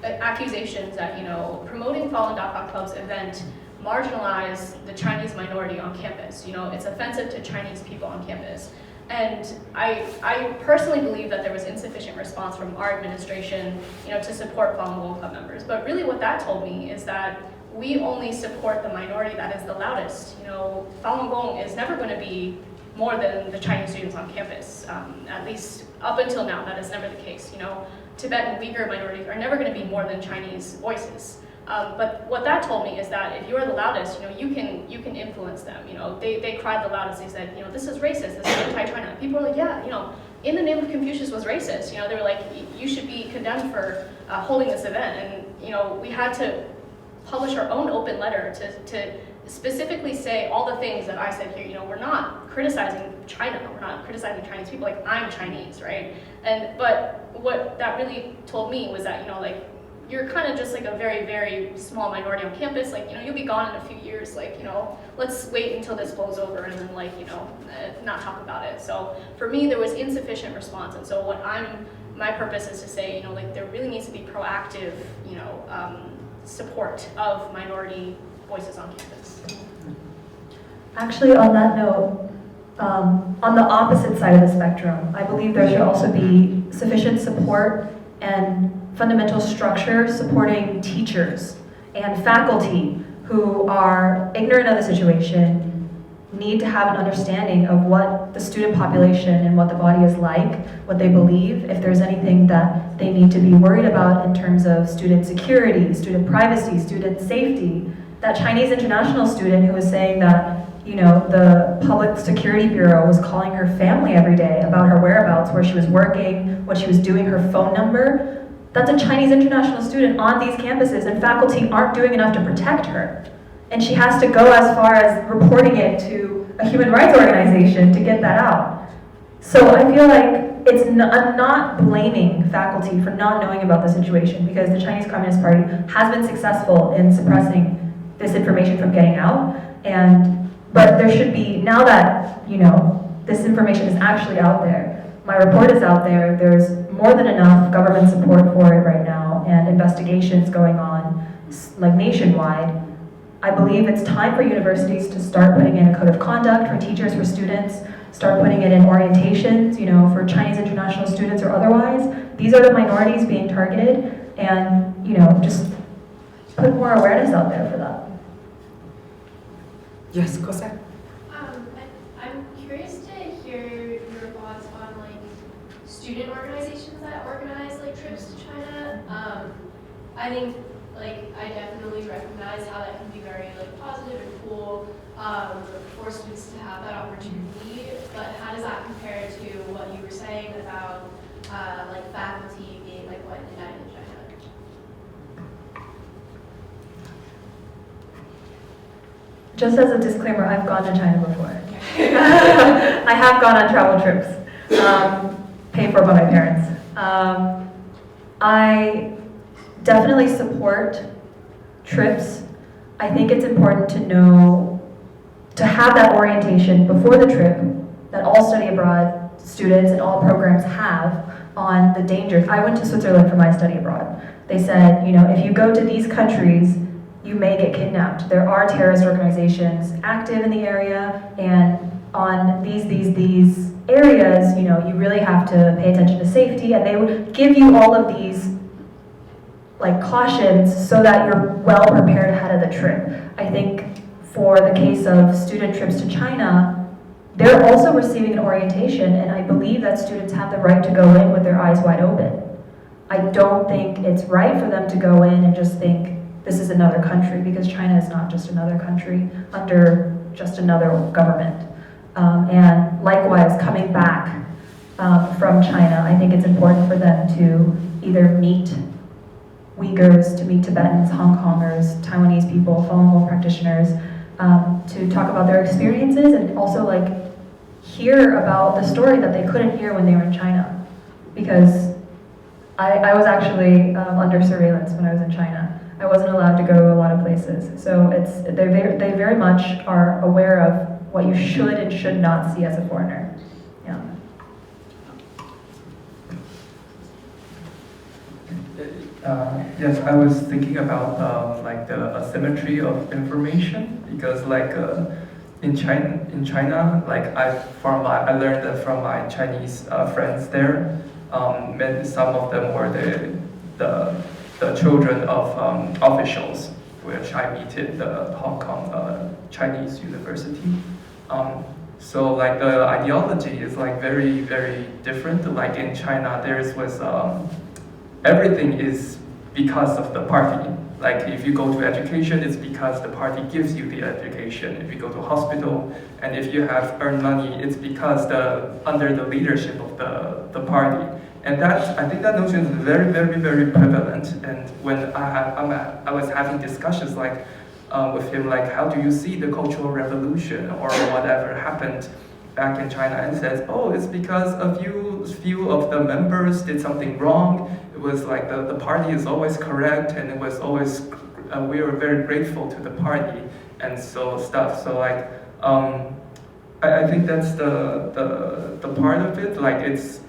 S3: accusations that, promoting Falun Dafa Club's event marginalize the Chinese minority on campus. It's offensive to Chinese people on campus. And I personally believe that there was insufficient response from our administration, to support Falun Gong Club members. But really what that told me is that we only support the minority that is the loudest. Falun Gong is never going to be more than the Chinese students on campus. At least up until now, that is never the case. Tibetan Uyghur minorities are never going to be more than Chinese voices. But what that told me is that if you are the loudest, you can influence them. They cried the loudest. They said, this is racist. This is anti-China. People were like, yeah, in the name of Confucius was racist. They were like, you should be condemned for holding this event. And we had to publish our own open letter to specifically say all the things that I said here. We're not criticizing China. We're not criticizing Chinese people. Like, I'm Chinese, right? But what that really told me was that, you're kind of just like a very, very small minority on campus. You'll be gone in a few years. Let's wait until this blows over and then, not talk about it. So for me, there was insufficient response. And so my purpose is to say, there really needs to be proactive, support of minority voices on campus.
S2: Actually, on that note, on the opposite side of the spectrum, I believe there should also be sufficient support and fundamental structure supporting teachers and faculty who are ignorant of the situation, need to have an understanding of what the student population and what the body is like, what they believe, if there's anything that they need to be worried about in terms of student security, student privacy, student safety. That Chinese international student who was saying that, the Public Security Bureau was calling her family every day about her whereabouts, where she was working, what she was doing, her phone number. That's a Chinese international student on these campuses, and faculty aren't doing enough to protect her. And she has to go as far as reporting it to a human rights organization to get that out. So I feel like I'm not blaming faculty for not knowing about the situation, because the Chinese Communist Party has been successful in suppressing this information from getting out. But there should be, now that this information is actually out there, my report is out there, there's more than enough government support for it right now, and investigations going on nationwide. I believe it's time for universities to start putting in a code of conduct for teachers, for students, start putting it in orientations, for Chinese international students or otherwise. These are the minorities being targeted, and just put more awareness out there for that.
S1: Yes, go ahead.
S6: I'm curious to hear your thoughts on student organizations that organize trips to China. I think I definitely recognize how that can be very positive and cool for students to have that opportunity. But how does that compare to what you were saying about faculty being one united in China?
S2: Just as a disclaimer, I've gone to China before. I have gone on travel trips, paid for by my parents. I definitely support trips. I think it's important to have that orientation before the trip that all study abroad students and all programs have on the dangers. I went to Switzerland for my study abroad. They said, if you go to these countries, you may get kidnapped. There are terrorist organizations active in the area, and on these areas, you really have to pay attention to safety, and they would give you all of these cautions so that you're well prepared ahead of the trip. I think for the case of student trips to China, they're also receiving an orientation, and I believe that students have the right to go in with their eyes wide open. I don't think it's right for them to go in and just think, this is another country, because China is not just another country under just another government. And likewise, coming back from China, I think it's important for them to either meet Uyghurs, to meet Tibetans, Hong Kongers, Taiwanese people, Falun Gong practitioners, to talk about their experiences and also like hear about the story that they couldn't hear when they were in China. Because I was actually under surveillance when I was in China. I wasn't allowed to go to a lot of places. So they very much are aware of what you should and should not see as a foreigner. Yeah.
S4: Yes, I was thinking about like the asymmetry of information, because like in China, like I learned that from my Chinese friends there. Some of them were the children of officials, which I met at the Hong Kong Chinese University. So like the ideology is like very, very different. Like in China, everything is because of the party. Like if you go to education, it's because the party gives you the education. If you go to hospital, and if you have earned money, it's because under the leadership of the party. And I think that notion is very, very, very prevalent. And when I was having discussions like with him, like how do you see the Cultural Revolution or whatever happened back in China, and says, oh, it's because a few of the members did something wrong. It was like the party is always correct, and it was always we were very grateful to the party and so stuff. So like I think that's the part of it. Like it's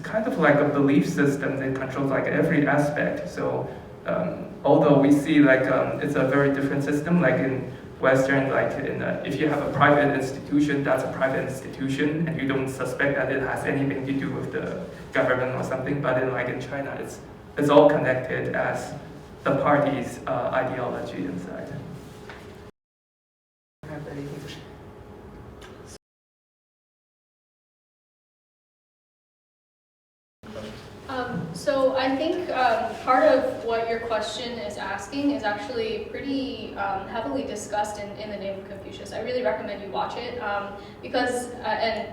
S4: kind of like a belief system that controls like every aspect. So although we see like it's a very different system, like in Western, like if you have a private institution, that's a private institution, and you don't suspect that it has anything to do with the government or something. But in China, it's all connected as the party's ideology inside.
S3: So I think part of what your question is asking is actually pretty heavily discussed in The Name of Confucius. I really recommend you watch it because, and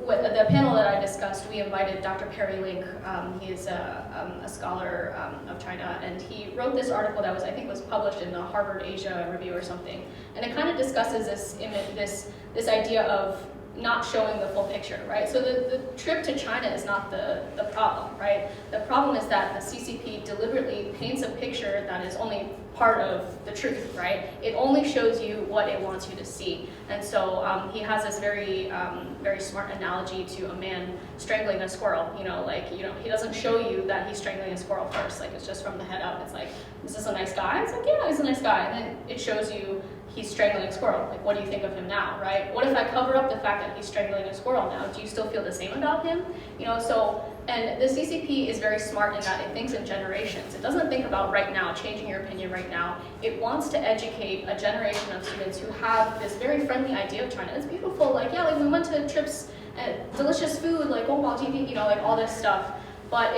S3: with the panel that I discussed, we invited Dr. Perry Link. He is a scholar of China, and he wrote this article that I think was published in the Harvard Asia Review or something. And it kind of discusses this idea of not showing the full picture, right? So the trip to China is not the problem, right? The problem is that the CCP deliberately paints a picture that is only part of the truth, right? It only shows you what it wants you to see. And so he has this very smart analogy to a man strangling a squirrel. He doesn't show you that he's strangling a squirrel first. Like, it's just from the head up. It's like, is this a nice guy? It's like, yeah, he's a nice guy. And then it shows you he's strangling a squirrel. Like, what do you think of him now, right? What if I cover up the fact that he's strangling a squirrel now? Do you still feel the same about him? And the CCP is very smart in that it thinks in generations. It doesn't think about right now, changing your opinion right now. It wants to educate a generation of students who have this very friendly idea of China. It's beautiful, like, yeah, like we went to trips, delicious food, like Gongba TV, like all this stuff. But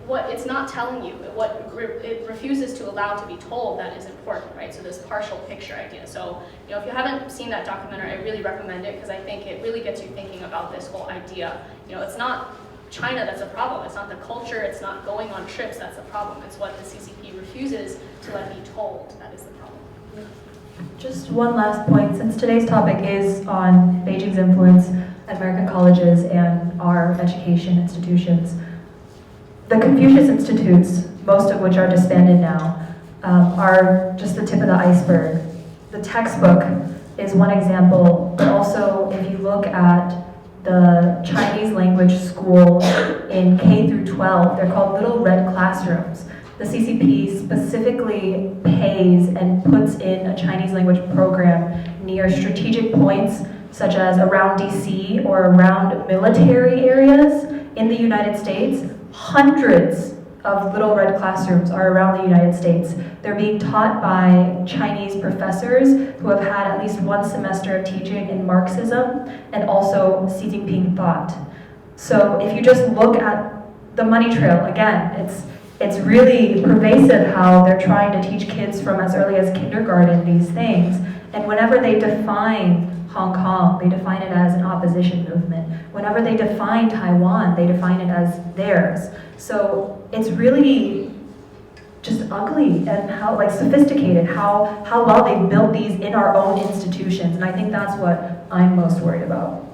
S3: what it's not telling you, what it refuses to allow to be told that is important, right? So this partial picture idea. So, if you haven't seen that documentary, I really recommend it because I think it really gets you thinking about this whole idea. It's not China that's a problem. It's not the culture. It's not going on trips that's the problem. It's what the CCP refuses to let be told that is the problem.
S2: Just one last point, since today's topic is on Beijing's influence at American colleges and our education institutions. The Confucius Institutes, most of which are disbanded now, are just the tip of the iceberg. The textbook is one example, but also if you look at the Chinese language schools in K through 12, they're called Little Red Classrooms. The CCP specifically pays and puts in a Chinese language program near strategic points such as around DC or around military areas in the United States. Hundreds of Little Red Classrooms are around the United States. They're being taught by Chinese professors who have had at least one semester of teaching in Marxism and also Xi Jinping thought. So if you just look at the money trail, again, it's really pervasive how they're trying to teach kids from as early as kindergarten these things. And whenever they define Hong Kong, they define it as an opposition movement. Whenever they define Taiwan, they define it as theirs. So it's really just ugly and how sophisticated, how well they built these in our own institutions. And I think that's what I'm most worried about.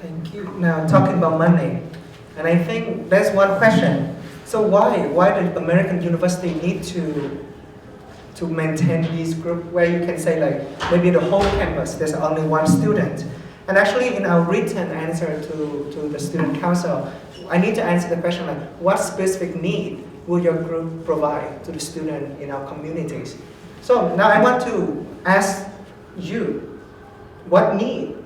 S1: Thank you. Now talking about money, and I think there's one question. So why did American university need to maintain these groups where you can say like maybe the whole campus there's only one student? And actually in our written answer to the student council, I need to answer the question like what specific need will your group provide to the student in our communities? So now I want to ask you, what need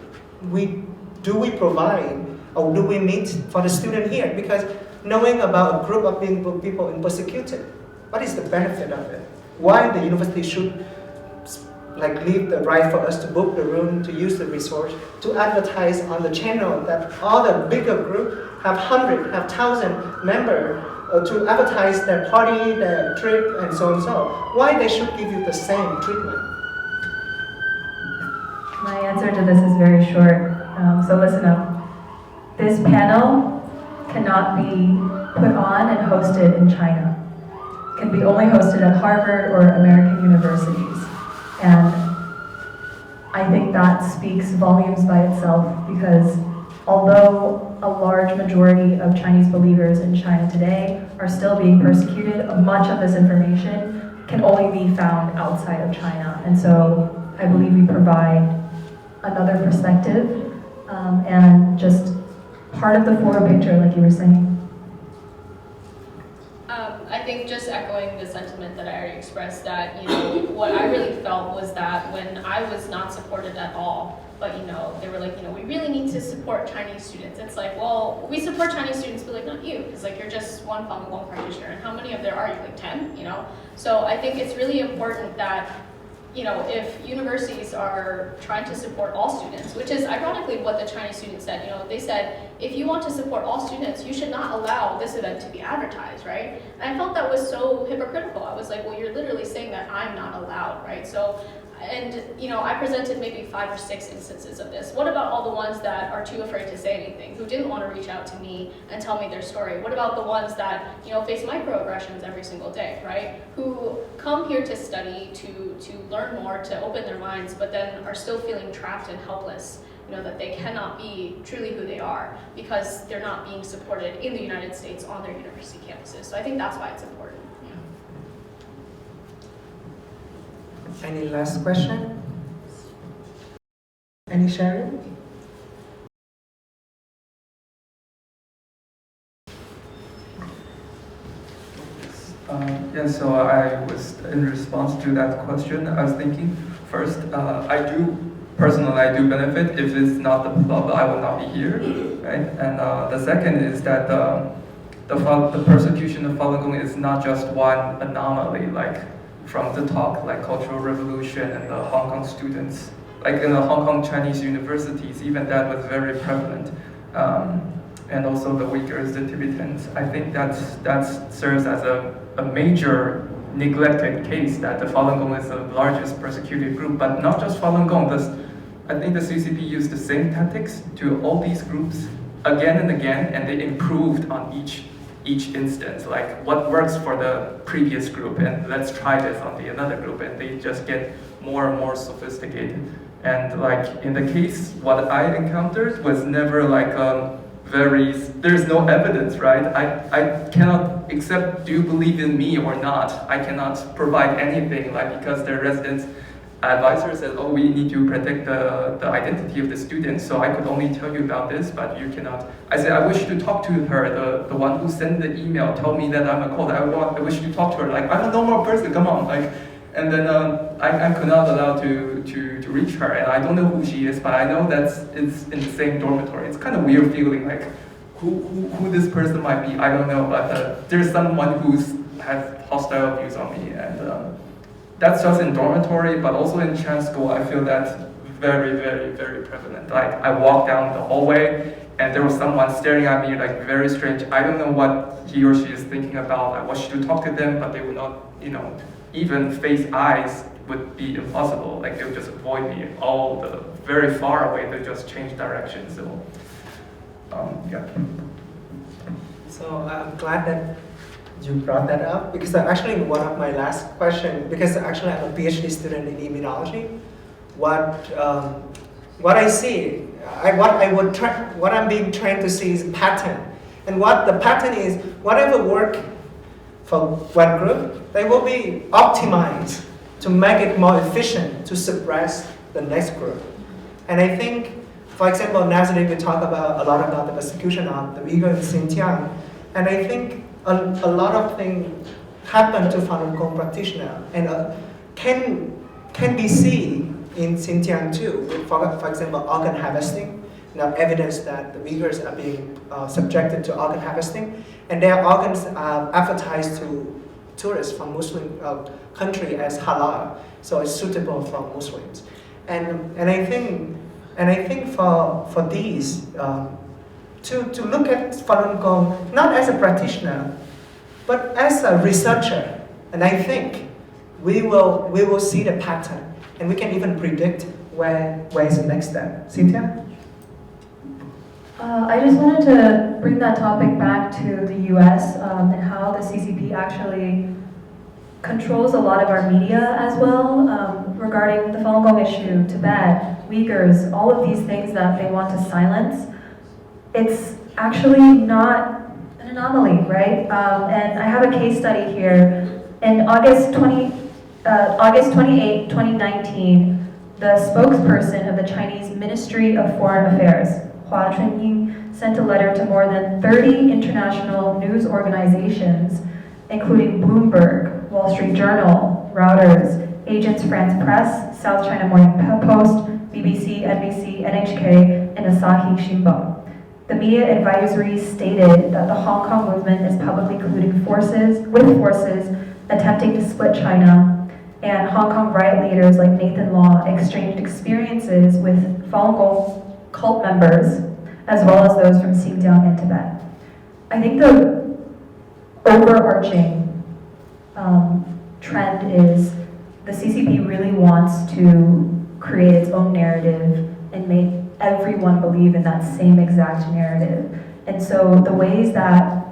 S1: do we provide or do we meet for the student here? Because knowing about a group of people in persecuted, what is the benefit of it? Why the university should leave the right for us to book the room, to use the resource, to advertise on the channel that all the bigger group have 100, have 1,000 members to advertise their party, their trip, and so on and so. Why they should give you the same treatment?
S2: My answer to this is very short, so listen up. This panel cannot be put on and hosted in China. It can be only hosted at Harvard or American universities. And I think that speaks volumes by itself because although a large majority of Chinese believers in China today are still being persecuted, much of this information can only be found outside of China. And so I believe we provide another perspective and just part of the fuller picture, like you were saying.
S7: I think just echoing the sentiment that I already expressed, that, what I really felt was that when I was not supported at all, but, they were like, we really need to support Chinese students. It's like, well, we support Chinese students, but not you, because you're just one Falun Gong practitioner, and how many of there are you? 10, So I think it's really important that, if universities are trying to support all students, which is ironically what the Chinese students said, they said, if you want to support all students, you should not allow this event to be advertised, right? And I felt that was so hypocritical. I was like, well, you're literally saying that I'm not allowed, right? So, and, I presented maybe 5 or 6 instances of this. What about all the ones that are too afraid to say anything, who didn't want to reach out to me and tell me their story? What about the ones that, face microaggressions every single day, right? Who come here to study, to learn more, to open their minds, but then are still feeling trapped and helpless, that they cannot be truly who they are because they're not being supported in the United States on their university campuses. So I think that's why it's important.
S1: Any last question? Any sharing?
S4: So I was, in response to that question, I was thinking, first, I do benefit. If it's not the club, I will not be here, right? And the second is that the persecution of Falun Gong is not just one anomaly, from the talk, Cultural Revolution and the Hong Kong students, in the Hong Kong Chinese universities, even that was very prevalent. And also the Uyghurs, the Tibetans. I think that serves as a major neglected case that the Falun Gong is the largest persecuted group, but not just Falun Gong. I think the CCP used the same tactics to all these groups again and again, and they improved on each instance, what works for the previous group, and let's try this on the another group, and they just get more and more sophisticated. And in the case, what I encountered was never there's no evidence, right? I cannot, except do you believe in me or not, I cannot provide anything, because their residents advisor said, oh, we need to protect the identity of the students, so I could only tell you about this, but you cannot. I said, I wish to talk to her, the one who sent the email, told me that I'm a cult. I wish to talk to her, I'm a normal person, come on. And then I could not allow to reach her, and I don't know who she is, but I know that it's in the same dormitory. It's kind of weird feeling, who this person might be, I don't know, but there's someone who's has hostile views on me, and that's just in dormitory, but also in Chan school, I feel that very, very, very prevalent. Like I walked down the hallway and there was someone staring at me like very strange. I don't know what he or she is thinking about. I want you to talk to them, but they would not, even face eyes would be impossible. Like they would just avoid me all the very far away. They just change direction. So, yeah.
S1: So I'm glad that you brought that up because actually one of my last questions, because actually I'm a PhD student in immunology, what I see, what I'm being trained to see is pattern, and what the pattern is, whatever work for one group, they will be optimized to make it more efficient to suppress the next group. And I think, for example, nowadays we talk a lot about the persecution of the Uyghur in Xinjiang, and I think a lot of things happen to Falun Gong practitioner and can be seen in Xinjiang too. For example, organ harvesting. Now evidence that the Uyghurs are being subjected to organ harvesting, and their organs are advertised to tourists from Muslim country as halal, so it's suitable for Muslims. And I think for these to look at Falun Gong not as a practitioner, but as a researcher, and I think we will see the pattern, and we can even predict where is the next step. Cynthia?
S2: I just wanted to bring that topic back to the US and how the CCP actually controls a lot of our media as well regarding the Falun Gong issue, Tibet, Uyghurs, all of these things that they want to silence. It's actually not an anomaly, right? And I have a case study here. In August 28, 2019, the spokesperson of the Chinese Ministry of Foreign Affairs, Hua Chunying, sent a letter to more than 30 international news organizations, including Bloomberg, Wall Street Journal, Reuters, Agence France Presse, South China Morning Post, BBC, NBC, NHK, and Asahi Shimbun. The media advisory stated that the Hong Kong movement is publicly colluding with forces attempting to split China, and Hong Kong riot leaders like Nathan Law exchanged experiences with Falun Gong cult members, as well as those from Xinjiang and Tibet. I think the overarching trend is the CCP really wants to create its own narrative and make everyone believe in that same exact narrative. And so the ways that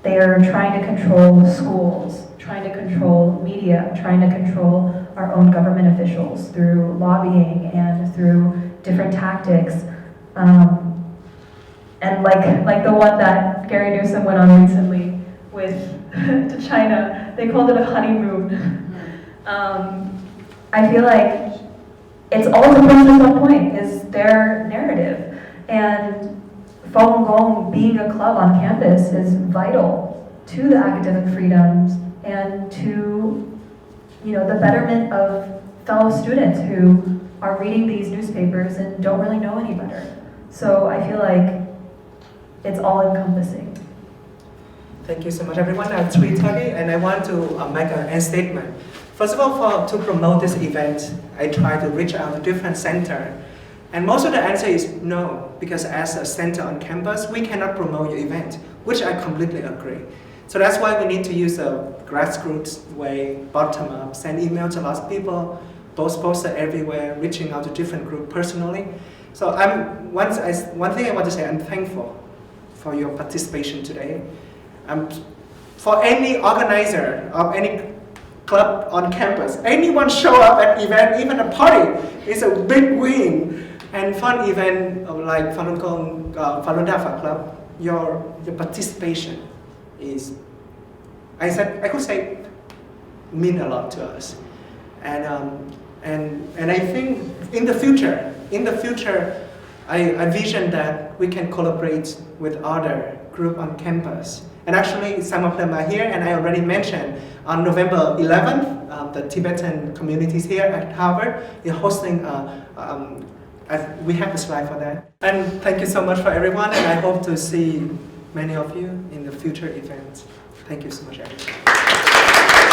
S2: they are trying to control schools, trying to control media, trying to control our own government officials through lobbying and through different tactics. And like the one that Gary Newsom went on recently with to China, they called it a honeymoon. I feel like it's all supposed at some point is their narrative. And Falun Gong being a club on campus is vital to the academic freedoms and to the betterment of fellow students who are reading these newspapers and don't really know any better. So I feel like it's all encompassing.
S1: Thank you so much, everyone. I'm 3:30, and I want to make an end statement. First of all, to promote this event, I try to reach out to different centers. And most of the answer is no, because as a center on campus, we cannot promote your event, which I completely agree. So that's why we need to use a grassroots way, bottom up, send email to lots of people, post posters everywhere, reaching out to different groups personally. So one thing I want to say, I'm thankful for your participation today. For any organizer of any club on campus, anyone show up at event, even a party, is a big win. And fun event like Falun Gong, Falun Dafa Club, your participation is, I could say, mean a lot to us. And I think in the future, I vision that we can collaborate with other groups on campus. And actually, some of them are here, and I already mentioned on November 11th, the Tibetan communities here at Harvard is hosting. We have the slide for that. And thank you so much for everyone, and I hope to see many of you in the future events. Thank you so much, everyone.